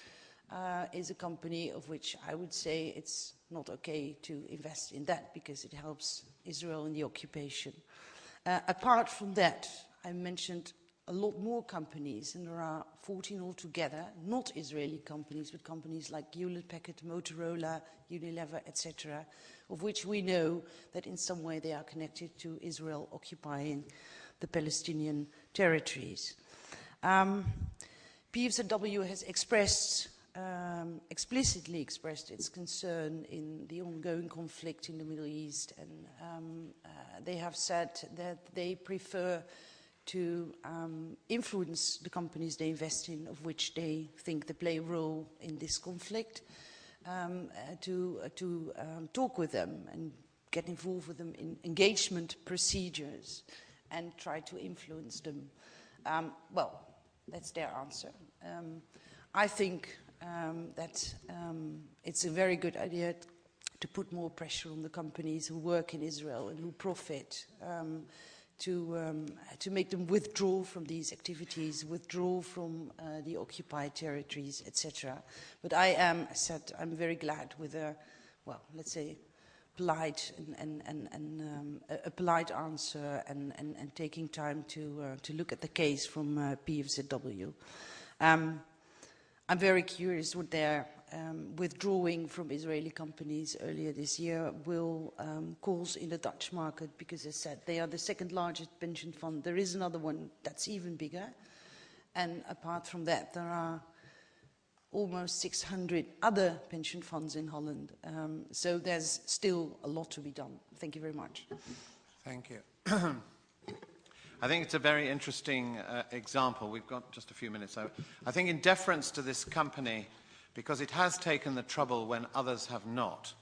is a company of which I would say it's not okay to invest in that because it helps Israel in the occupation. Apart from that, I mentioned a lot more companies, and there are 14 altogether, not Israeli companies, but companies like Hewlett-Packard, Motorola, Unilever, etc., of which we know that in some way they are connected to Israel occupying the Palestinian territories. PFZW has explicitly expressed its concern in the ongoing conflict in the Middle East, and they have said that they prefer to influence the companies they invest in, of which they think they play a role in this conflict, to talk with them and get involved with them in engagement procedures and try to influence them. Well, that's their answer. I think that it's a very good idea to put more pressure on the companies who work in Israel and who profit, to make them withdraw from these activities, withdraw from the occupied territories, etc. But I am, as said, I'm very glad with a, well, let's say, polite a polite answer and taking time to look at the case from PFZW. I'm very curious what their withdrawing from Israeli companies earlier this year will cause in the Dutch market, because as I said, they are the second largest pension fund. There is another one that's even bigger. And apart from that, there are almost 600 other pension funds in Holland. So there's still a lot to be done. Thank you very much. Thank you. I think it's a very interesting example. We've got just a few minutes. So I think in deference to this company, because it has taken the trouble when others have not,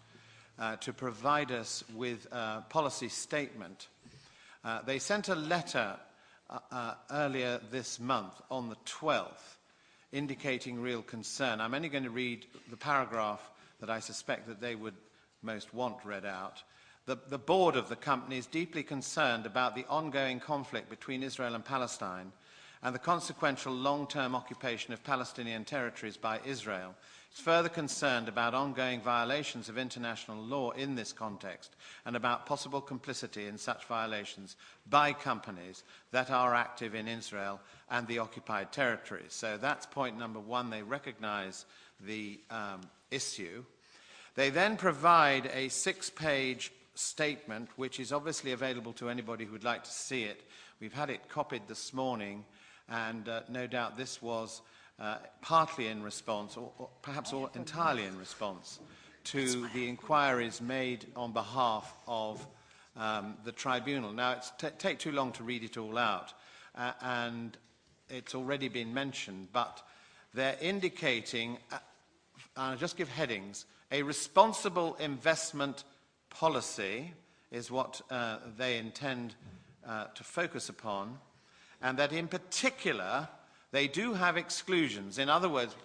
to provide us with a policy statement. They sent a letter earlier this month on the 12th, indicating real concern. I'm only going to read the paragraph that I suspect that they would most want read out. The board of the company is deeply concerned about the ongoing conflict between Israel and Palestine and the consequential long-term occupation of Palestinian territories by Israel, is further concerned about ongoing violations of international law in this context and about possible complicity in such violations by companies that are active in Israel and the occupied territories. So that's point number one. They recognize the issue. They then provide a 6-page statement, which is obviously available to anybody who would like to see it. We've had it copied this morning, and no doubt this was partly in response, or perhaps entirely in response, to the inquiries made on behalf of the tribunal. Now, it's take too long to read it all out, and it's already been mentioned, but they're indicating, I'll just give headings, a responsible investment policy is what they intend to focus upon, and that in particular they do have exclusions. In other words,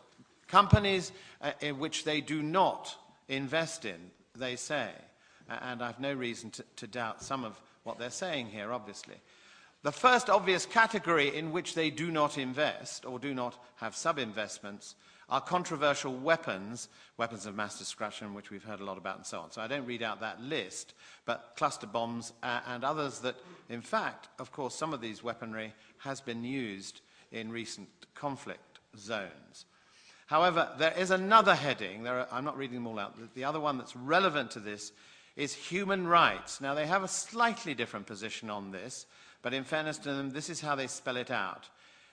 companies in which they do not invest in, they say, and I've no reason to doubt some of what they're saying here, obviously. The first obvious category in which they do not invest or do not have sub-investments are controversial weapons, weapons of mass destruction, which we've heard a lot about and so on. So I don't read out that list, but cluster bombs and others that, in fact, of course, some of these weaponry has been used in recent conflict zones. However, there is another heading, I'm not reading them all out, the other one that's relevant to this is human rights. Now, they have a slightly different position on this, but in fairness to them, this is how they spell it out.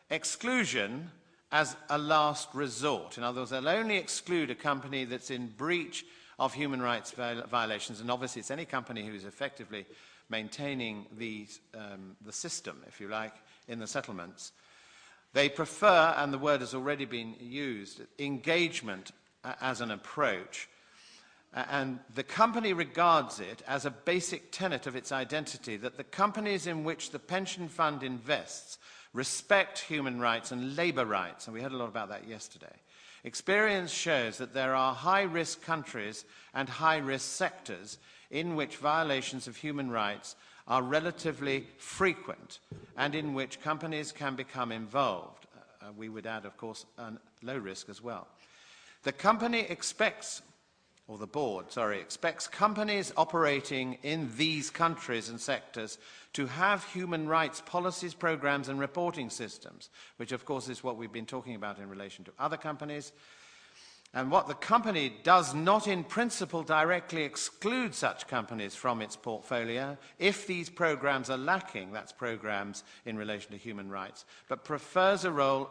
Exclusion as a last resort. In other words, they'll only exclude a company that's in breach of human rights violations, and obviously it's any company who's effectively maintaining the system, if you like, in the settlements. They prefer, and the word has already been used, engagement as an approach. And the company regards it as a basic tenet of its identity that the companies in which the pension fund invests respect human rights and labor rights. And we heard a lot about that yesterday. Experience shows that there are high-risk countries and high-risk sectors in which violations of human rights are relatively frequent and in which companies can become involved. We would add, of course, low risk as well. The company expects, or the board, sorry, expects companies operating in these countries and sectors to have human rights policies, programs, and reporting systems, which, of course, is what we've been talking about in relation to other companies. And what the company does not in principle directly exclude such companies from its portfolio if these programs are lacking, that's programs in relation to human rights, but prefers a role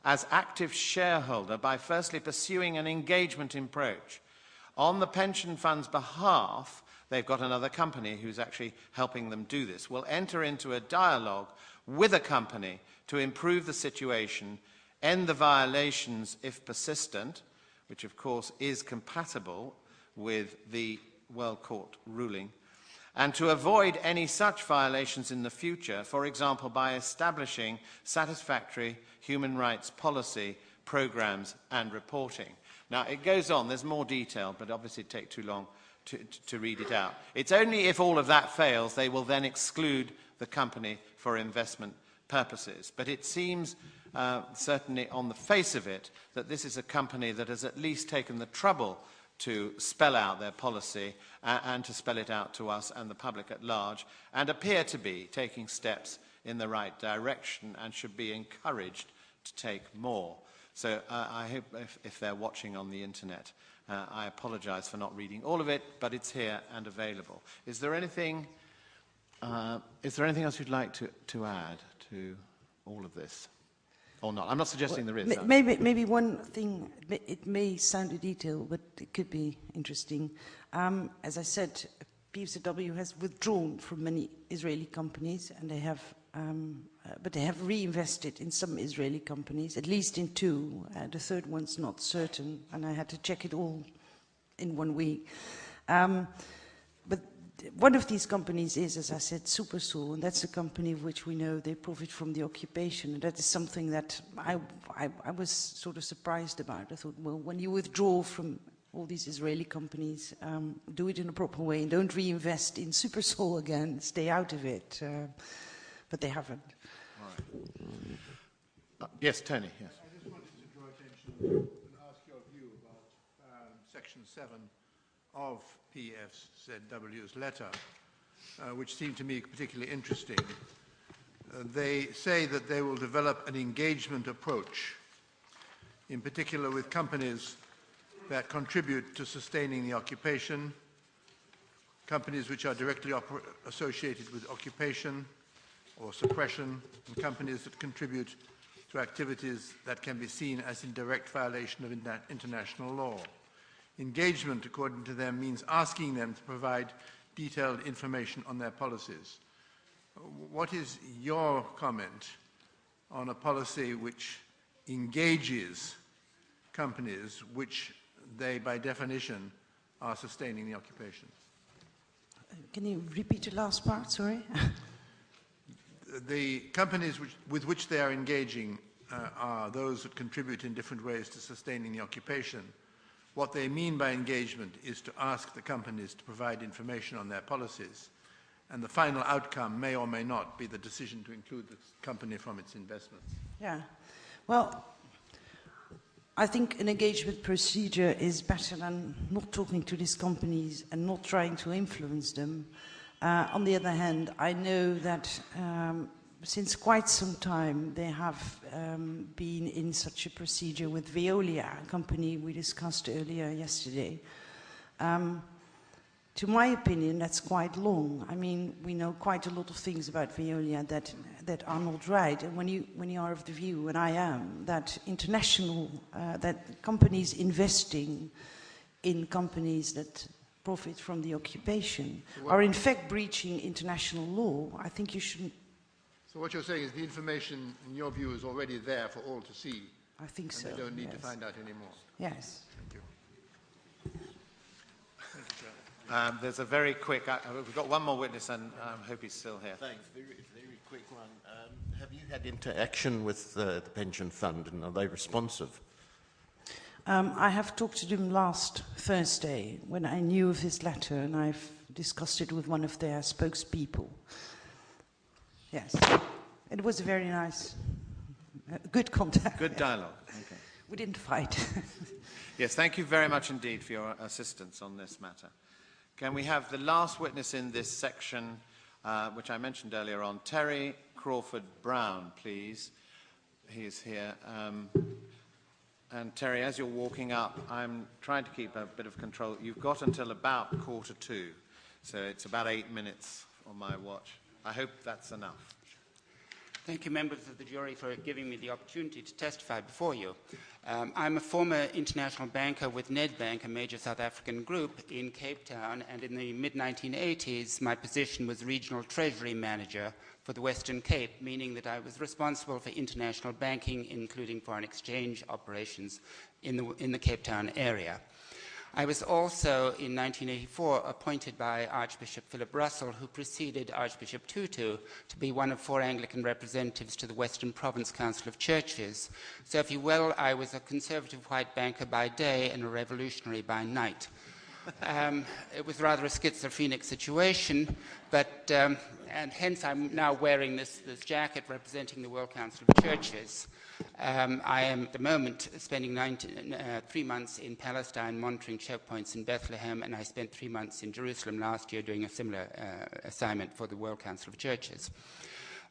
as active shareholder by firstly pursuing an engagement approach. On the pension fund's behalf, they've got another company who's actually helping them do this. Will enter into a dialogue with a company to improve the situation, end the violations if persistent, which of course is compatible with the World Court ruling, and to avoid any such violations in the future, for example, by establishing satisfactory human rights policy, programs, and reporting. Now, it goes on, there's more detail, but obviously it'd take too long to read it out. It's only if all of that fails, they will then exclude the company for investment purposes. But it seems, certainly on the face of it, that this is a company that has at least taken the trouble to spell out their policy and to spell it out to us and the public at large, and appear to be taking steps in the right direction and should be encouraged to take more. So I hope if they're watching on the internet, I apologize for not reading all of it, but it's here and available. Is there anything else you'd like to add to all of this? Or not? I'm not suggesting there is. Maybe one thing, it may sound a detail, but it could be interesting. As I said, PFZW has withdrawn from many Israeli companies, and they have, but they have reinvested in some Israeli companies, at least in two. The third one's not certain, and I had to check it all in 1 week. But one of these companies is, as I said, Supersol, and that's a company which we know they profit from the occupation. And that is something that I was sort of surprised about. I thought, well, when you withdraw from all these Israeli companies, do it in a proper way and don't reinvest in Supersol again, stay out of it. But they haven't. Right. Yes, Tony, yes. I just wanted to draw attention and ask your view about Section 7 of PFZW's letter, which seemed to me particularly interesting. They say that they will develop an engagement approach, in particular with companies that contribute to sustaining the occupation, companies which are directly associated with occupation or suppression, and companies that contribute to activities that can be seen as in direct violation of international law. Engagement, according to them, means asking them to provide detailed information on their policies. What is your comment on a policy which engages companies which they, by definition, are sustaining the occupation? Can you repeat the last part, sorry? The companies with which they are engaging are those that contribute in different ways to sustaining the occupation. What they mean by engagement is to ask the companies to provide information on their policies, and the final outcome may or may not be the decision to include the company from its investments. Yeah. Well, I think an engagement procedure is better than not talking to these companies and not trying to influence them. On the other hand, I know that since quite some time they have been in such a procedure with Veolia, a company we discussed earlier yesterday. To my opinion, that's quite long. I mean, we know quite a lot of things about Veolia that are not right. And when you are of the view, and I am, that that companies investing in companies that profit from the occupation are in fact breaching international law, I think you shouldn't. So what you're saying is the information, in your view, is already there for all to see. I think so. And they don't need to find out anymore. Yes. Thank you. There's a very quick, we've got one more witness and I hope he's still here. Thanks. Very quick one. Have you had interaction with the pension fund, and are they responsive? I have talked to them last Thursday when I knew of his letter, and I've discussed it with one of their spokespeople. Yes. It was a very nice, good contact. Good dialogue. Okay. We didn't fight. Yes, thank you very much indeed for your assistance on this matter. Can we have the last witness in this section, which I mentioned earlier on, Terry Crawford Brown, please. He is here. And Terry, as you're walking up, I'm trying to keep a bit of control. You've got until about 1:45, so it's about 8 minutes on my watch. I hope that's enough. Thank you, members of the jury, for giving me the opportunity to testify before you. I'm a former international banker with Nedbank, a major South African group in Cape Town, and in the mid-1980s, my position was regional treasury manager for the Western Cape, meaning that I was responsible for international banking, including foreign exchange operations in the Cape Town area. I was also, in 1984, appointed by Archbishop Philip Russell, who preceded Archbishop Tutu, to be one of 4 Anglican representatives to the Western Province Council of Churches. So, if you will, I was a conservative white banker by day and a revolutionary by night. It was rather a schizophrenic situation, but, and hence I'm now wearing this jacket representing the World Council of Churches. I am at the moment spending 3 months in Palestine monitoring checkpoints in Bethlehem, and I spent 3 months in Jerusalem last year doing a similar assignment for the World Council of Churches.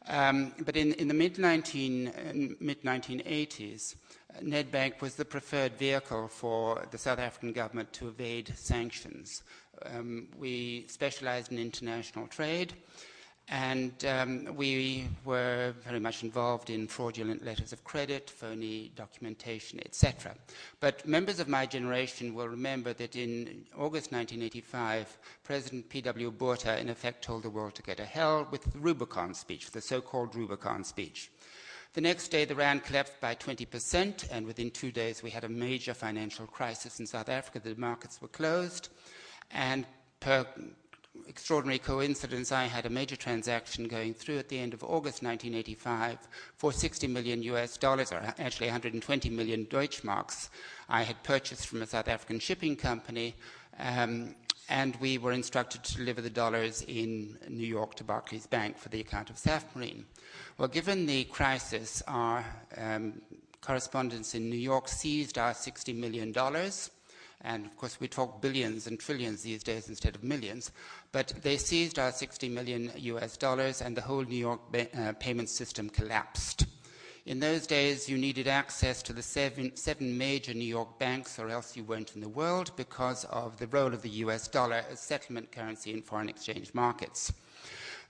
But in the mid-1980s, Nedbank was the preferred vehicle for the South African government to evade sanctions. We specialized in international trade, and we were very much involved in fraudulent letters of credit, phony documentation, etc. But members of my generation will remember that in August 1985, President P.W. Botha in effect told the world to go to hell with the Rubicon speech, the so-called Rubicon speech. The next day, the rand collapsed by 20%, and within 2 days, we had a major financial crisis in South Africa. The markets were closed, and per extraordinary coincidence, I had a major transaction going through at the end of August 1985 for $60 million US, or actually 120 million Deutschmarks. I had purchased from a South African shipping company and we were instructed to deliver the dollars in New York to Barclays Bank for the account of South Marine. Well, given the crisis, our correspondents in New York seized our $60 million, and of course we talk billions and trillions these days instead of millions, but they seized our $60 million US dollars, and the whole New York payment system collapsed. In those days, you needed access to the seven major New York banks, or else you weren't in the world, because of the role of the US dollar as settlement currency in foreign exchange markets.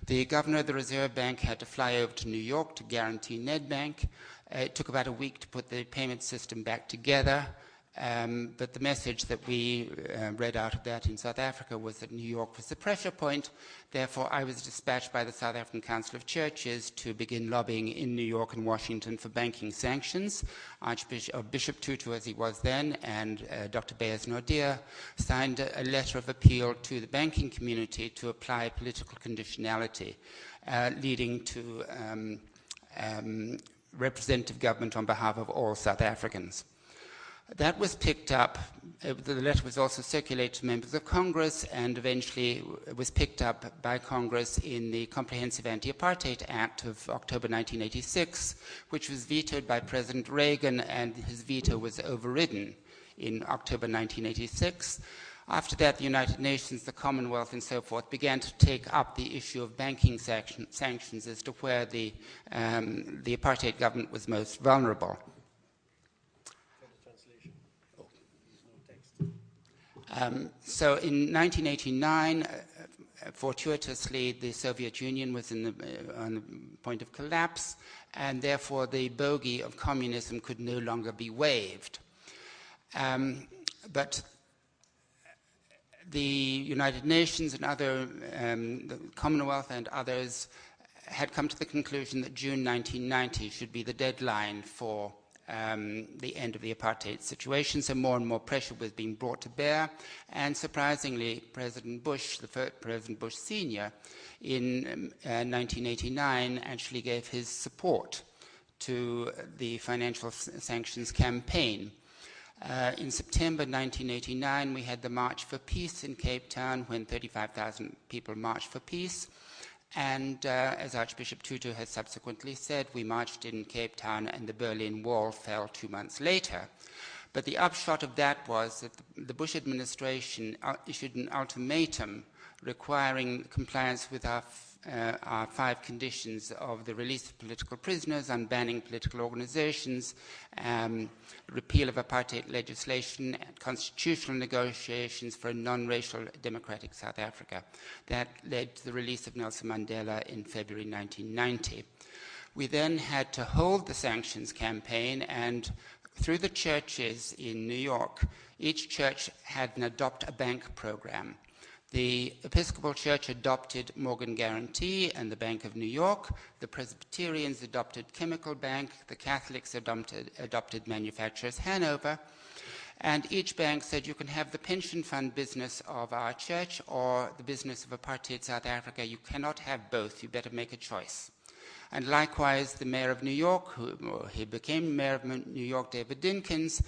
The governor of the Reserve Bank had to fly over to New York to guarantee Nedbank. It took about a week to put the payment system back together. But the message that we read out of that in South Africa was that New York was the pressure point. Therefore, I was dispatched by the South African Council of Churches to begin lobbying in New York and Washington for banking sanctions. Bishop Tutu, as he was then, and Dr. Beyers-Naudé signed a letter of appeal to the banking community to apply political conditionality, leading to representative government on behalf of all South Africans. That was picked up. The letter was also circulated to members of Congress, and eventually was picked up by Congress in the Comprehensive Anti-Apartheid Act of October 1986, which was vetoed by President Reagan, and his veto was overridden in October 1986. After that, the United Nations, the Commonwealth, and so forth began to take up the issue of banking sanctions as to where the apartheid government was most vulnerable. So in 1989, fortuitously, the Soviet Union was on the point of collapse, and therefore the bogey of communism could no longer be waived. But the United Nations and the Commonwealth and others had come to the conclusion that June 1990 should be the deadline for the end of the apartheid situation, so more and more pressure was being brought to bear, and surprisingly, President Bush, President Bush Sr., in 1989 actually gave his support to the financial sanctions campaign. In September 1989, we had the March for Peace in Cape Town, when 35,000 people marched for peace. And as Archbishop Tutu has subsequently said, we marched in Cape Town and the Berlin Wall fell 2 months later. But the upshot of that was that the Bush administration issued an ultimatum requiring compliance with our 5 conditions of the release of political prisoners, unbanning political organizations, repeal of apartheid legislation, and constitutional negotiations for a non-racial democratic South Africa. That led to the release of Nelson Mandela in February 1990. We then had to hold the sanctions campaign, and through the churches in New York, each church had an Adopt a Bank program. The Episcopal Church adopted Morgan Guarantee and the Bank of New York. The Presbyterians adopted Chemical Bank. The Catholics adopted Manufacturers Hanover. And each bank said, you can have the pension fund business of our church or the business of apartheid South Africa. You cannot have both. You better make a choice. And likewise, the mayor of New York, he became mayor of New York, David Dinkins,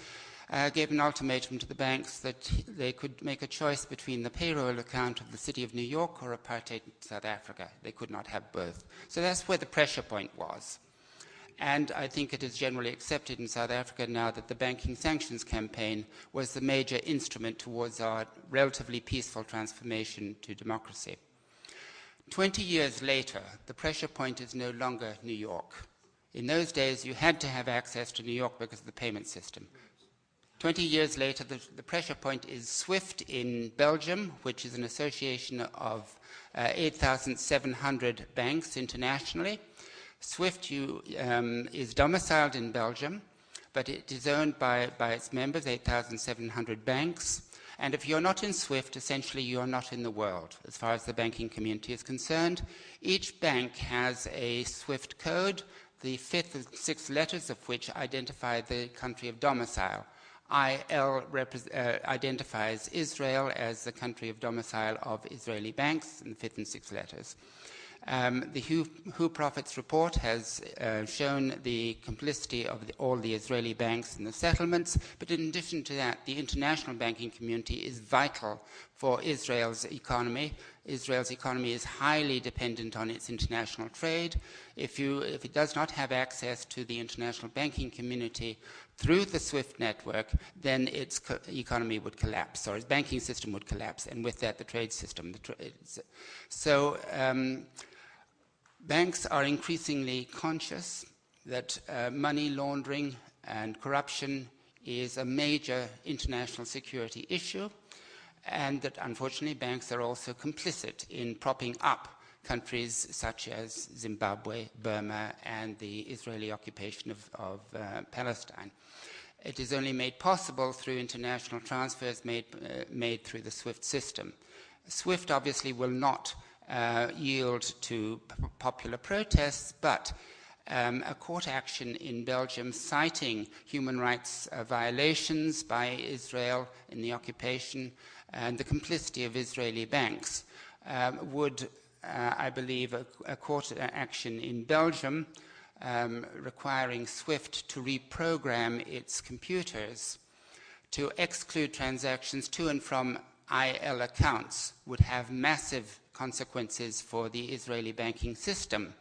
gave an ultimatum to the banks that they could make a choice between the payroll account of the city of New York or apartheid South Africa. They could not have both. So that's where the pressure point was. And I think it is generally accepted in South Africa now that the banking sanctions campaign was the major instrument towards our relatively peaceful transformation to democracy. 20 years later, the pressure point is no longer New York. In those days, you had to have access to New York because of the payment system. 20 years later, the pressure point is SWIFT in Belgium, which is an association of 8,700 banks internationally. SWIFT is domiciled in Belgium, but it is owned by its members, 8,700 banks. And if you're not in SWIFT, essentially you're not in the world, as far as the banking community is concerned. Each bank has a SWIFT code, the 5th and 6th letters of which identify the country of domicile. IL identifies Israel as the country of domicile of Israeli banks in the 5th and 6th letters. The Who Profits report has shown the complicity of all the Israeli banks in the settlements, but in addition to that, the international banking community is vital for Israel's economy. Israel's economy is highly dependent on its international trade. If it does not have access to the international banking community through the SWIFT network, then its economy would collapse, or its banking system would collapse, and with that, the trade system. Banks are increasingly conscious that money laundering and corruption is a major international security issue, and that unfortunately banks are also complicit in propping up countries such as Zimbabwe, Burma, and the Israeli occupation of Palestine. It is only made possible through international transfers made through the SWIFT system. SWIFT obviously will not yield to popular protests, but a court action in Belgium citing human rights violations by Israel in the occupation and the complicity of Israeli banks would, I believe, a court action in Belgium requiring SWIFT to reprogram its computers to exclude transactions to and from IL accounts would have massive consequences for the Israeli banking system.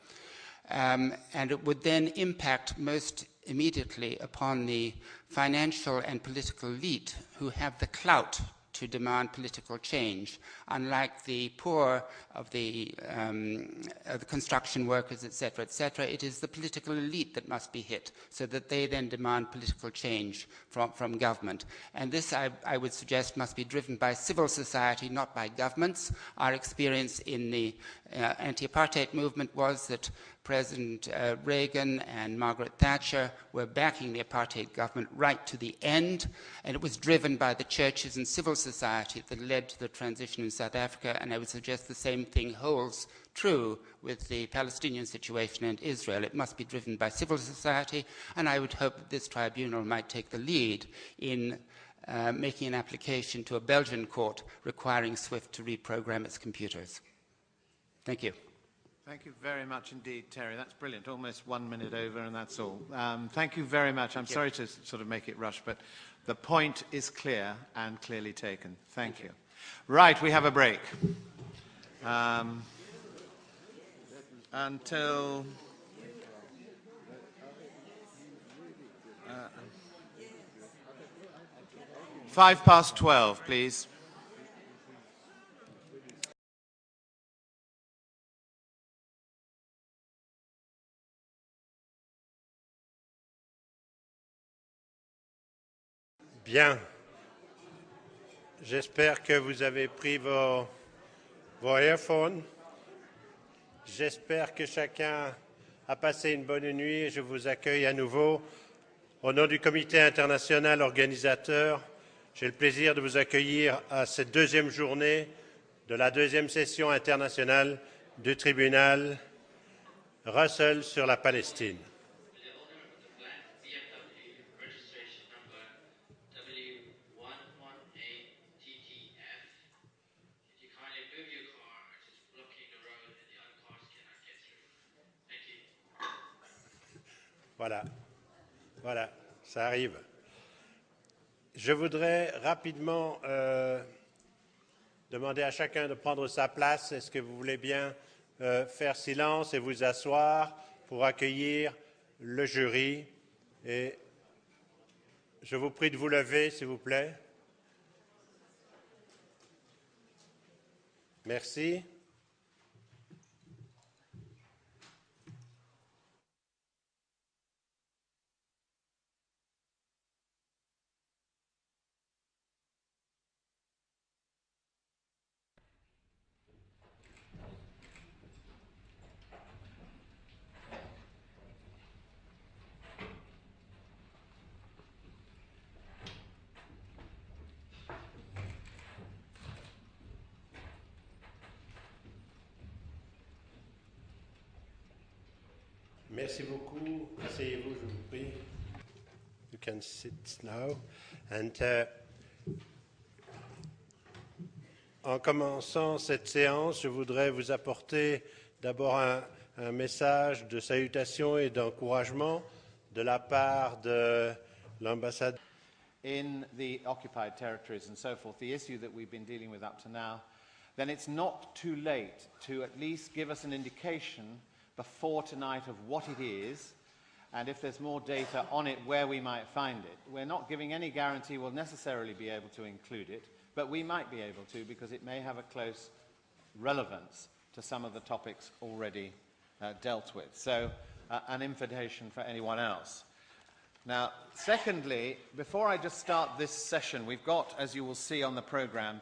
And it would then impact most immediately upon the financial and political elite who have the clout to demand political change. Unlike the poor of the construction workers, etc., it is the political elite that must be hit so that they then demand political change from government. And this, I would suggest, must be driven by civil society, not by governments. Our experience in the anti-apartheid movement was that President Reagan and Margaret Thatcher were backing the apartheid government right to the end, and it was driven by the churches and civil society that led to the transition in South Africa, and I would suggest the same thing holds true with the Palestinian situation and Israel. It must be driven by civil society, and I would hope that this tribunal might take the lead in making an application to a Belgian court requiring SWIFT to reprogram its computers. Thank you. Thank you very much indeed, Terry. That's brilliant. Almost 1 minute over, and that's all. Thank you very much. I'm sorry to sort of make it rush, but the point is clear and clearly taken. Thank you. Right, we have a break. Until 12:05, please. Bien. J'espère que vous avez pris vos earphones. J'espère que chacun a passé une bonne nuit et je vous accueille à nouveau. Au nom du comité international organisateur, j'ai le plaisir de vous accueillir à cette deuxième journée de la deuxième session internationale du tribunal Russell sur la Palestine. Voilà, ça arrive. Je voudrais rapidement demander à chacun de prendre sa place. Est-ce que vous voulez bien faire silence et vous asseoir pour accueillir le jury? Et je vous prie de vous lever, s'il vous plaît. Merci. Merci beaucoup. Asseyez-vous, je vous prie. You can sit now. And, en commençant cette séance, je voudrais vous apporter d'abord un message de salutation et d'encouragement de la part de l'ambassade. In the occupied territories and so forth, the issue that we've been dealing with up to now, then it's not too late to at least give us an indication before tonight of what it is, and if there's more data on it, where we might find it. We're not giving any guarantee we'll necessarily be able to include it, but we might be able to because it may have a close relevance to some of the topics already dealt with. So, an invitation for anyone else. Now, secondly, before I just start this session, we've got, as you will see on the programme,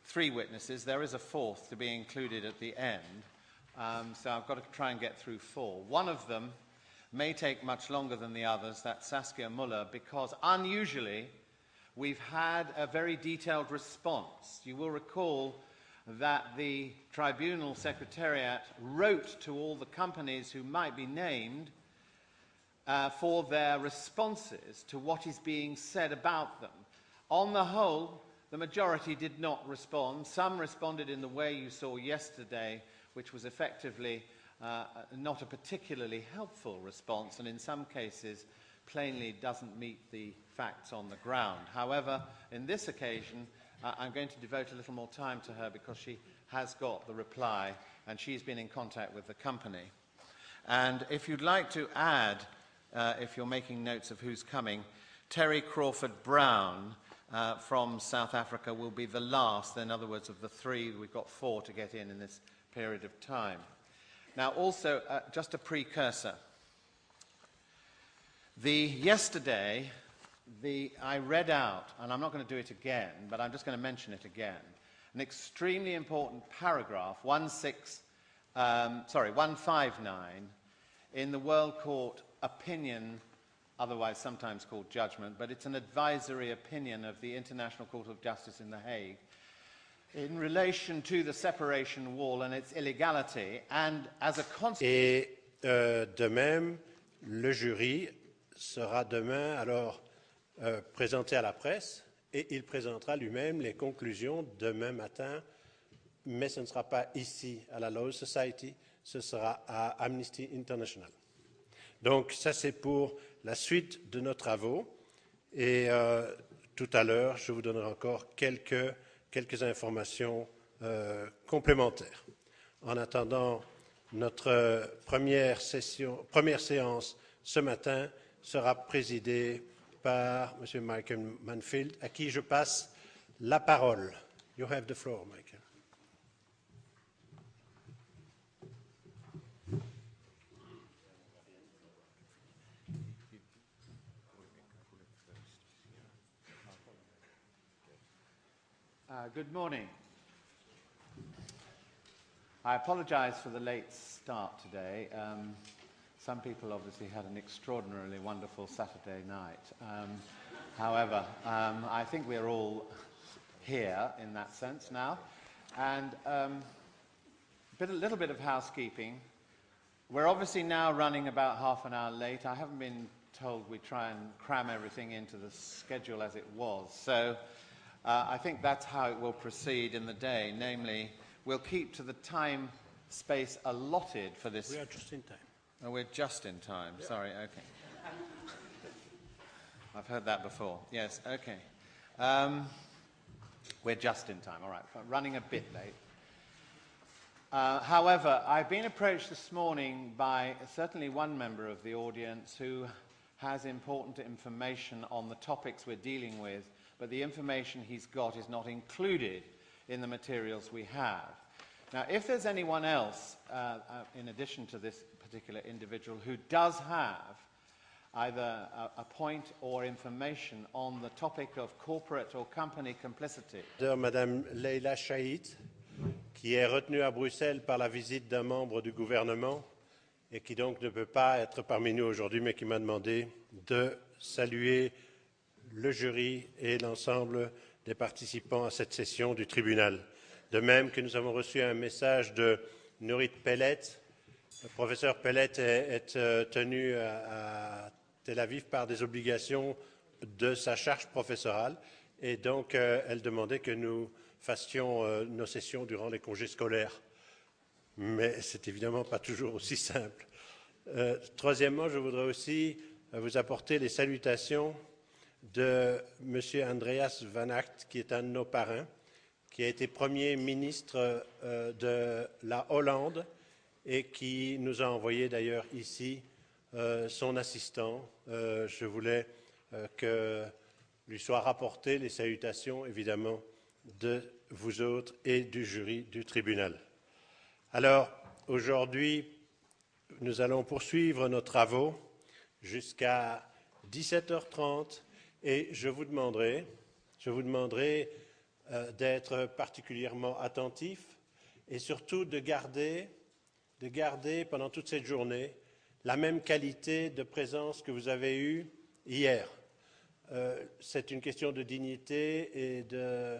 3 witnesses. There is a 4th to be included at the end, so I've got to try and get through 4. One of them may take much longer than the others, that's Saskia Muller, because unusually we've had a very detailed response. You will recall that the Tribunal Secretariat wrote to all the companies who might be named for their responses to what is being said about them. On the whole, the majority did not respond. Some responded in the way you saw yesterday, which was effectively not a particularly helpful response, and in some cases plainly doesn't meet the facts on the ground. However, in this occasion, I'm going to devote a little more time to her because she has got the reply and she's been in contact with the company. And if you'd like to add, if you're making notes of who's coming, Terry Crawford Brown from South Africa will be the last, in other words, of the 3. We've got 4 to get in this period of time. Now, also, just a precursor. Yesterday, I read out, and I'm not going to do it again, but I'm just going to mention it again, an extremely important paragraph, 159, in the World Court opinion, otherwise sometimes called judgment, but it's an advisory opinion of the International Court of Justice in The Hague, in relation to the separation wall and its illegality, and as a consequence... Et de même, le jury sera demain alors présenté à la presse et il présentera lui-même les conclusions demain matin, mais ce ne sera pas ici à la Law Society, ce sera à Amnesty International. Donc ça c'est pour la suite de nos travaux et tout à l'heure je vous donnerai encore quelques informations complémentaires. En attendant, notre première séance ce matin sera présidée par M. Michael Manfield, à qui je passe la parole. You have the floor, Michael. Good morning. I apologize for the late start today. Some people obviously had an extraordinarily wonderful Saturday night. However, I think we're all here in that sense now. And a little bit of housekeeping. We're obviously now running about half an hour late. I haven't been told we try and cram everything into the schedule as it was. So I think that's how it will proceed in the day. Namely, we'll keep to the time space allotted for this. We are just in time. Oh, we're just in time. Yeah. Sorry, okay. I've heard that before. Yes, okay. We're just in time, all right. Running a bit late. However, I've been approached this morning by certainly one member of the audience who has important information on the topics we're dealing with, but the information he's got is not included in the materials we have. Now, if there's anyone else, in addition to this particular individual, who does have either a point or information on the topic of corporate or company complicity. Madame Leila Chaït, qui est retenue à Bruxelles par la visite d'un membre du gouvernement et qui donc ne peut pas être parmi nous aujourd'hui, mais qui m'a demandé de saluer le jury et l'ensemble des participants à cette session du tribunal. De même que nous avons reçu un message de Nurit Pellet. Le professeur Pellet est tenu à Tel Aviv par des obligations de sa charge professorale et donc elle demandait que nous fassions nos sessions durant les congés scolaires. mais c'est évidemment pas toujours aussi simple. Troisièmement, je voudrais aussi vous apporter les salutations de M. Andreas Van Acht, qui est un de nos parrains, qui a été Premier ministre de la Hollande et qui nous a envoyé d'ailleurs ici son assistant. Je voulais que lui soient rapportées les salutations, évidemment, de vous autres et du jury du tribunal. Alors, aujourd'hui, nous allons poursuivre nos travaux jusqu'à 17h30 et je vous demanderai d'être particulièrement attentif et surtout de garder pendant toute cette journée la même qualité de présence que vous avez eue hier. C'est une question de dignité et de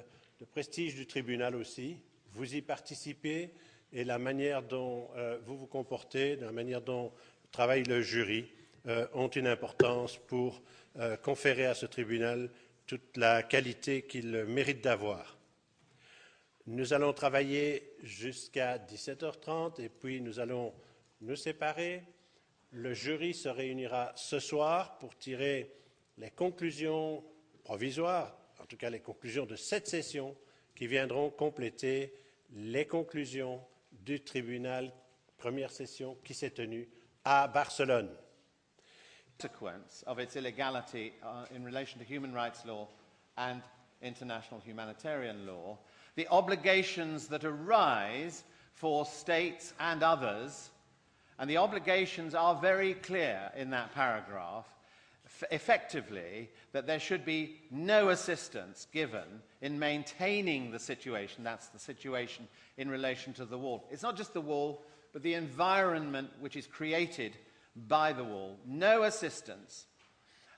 prestige du tribunal aussi. Vous y participez et la manière dont vous vous comportez, la manière dont travaille le jury ont une importance pour conférer à ce tribunal toute la qualité qu'il mérite d'avoir. Nous allons travailler jusqu'à 17h30 et puis nous allons nous séparer. Le jury se réunira ce soir pour tirer les conclusions provisoires, en tout cas les conclusions de cette session, qui viendront compléter les conclusions du tribunal, première session qui s'est tenue à Barcelone. Consequence of its illegality in relation to human rights law and international humanitarian law, the obligations that arise for states and others, and the obligations are very clear in that paragraph, effectively, that there should be no assistance given in maintaining the situation, that's the situation in relation to the wall. It's not just the wall, but the environment which is created by the wall. No assistance.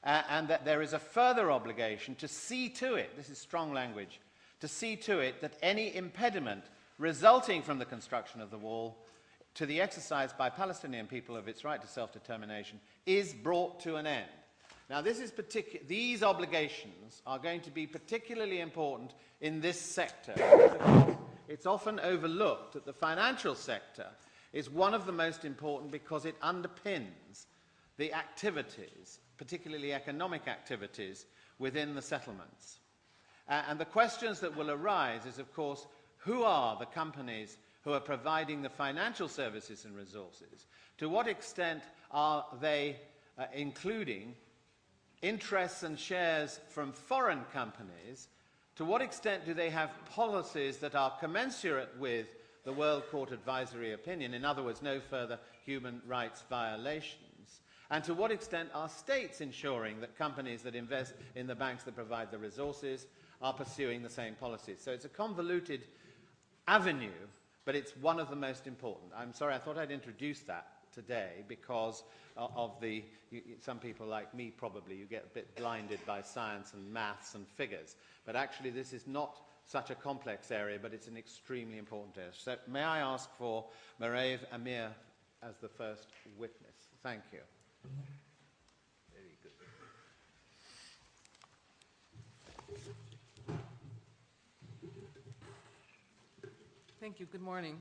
And that there is a further obligation to see to it, this is strong language, to see to it that any impediment resulting from the construction of the wall to the exercise by Palestinian people of its right to self-determination is brought to an end. Now, these obligations are going to be particularly important in this sector. It's often overlooked that the financial sector is one of the most important because it underpins the activities, particularly economic activities, within the settlements. And the questions that will arise is, of course, who are the companies who are providing the financial services and resources? To what extent are they including interests and shares from foreign companies? To what extent do they have policies that are commensurate with the World Court Advisory Opinion, in other words, no further human rights violations? And to what extent are states ensuring that companies that invest in the banks that provide the resources are pursuing the same policies? So it's a convoluted avenue, but it's one of the most important. I'm sorry, I thought I'd introduce that today because of some people like me probably, you get a bit blinded by science and maths and figures. But actually this is not such a complex area, but it's an extremely important area. So may I ask for Marev Amir as the first witness? Thank you. Very good. Thank you. Good morning.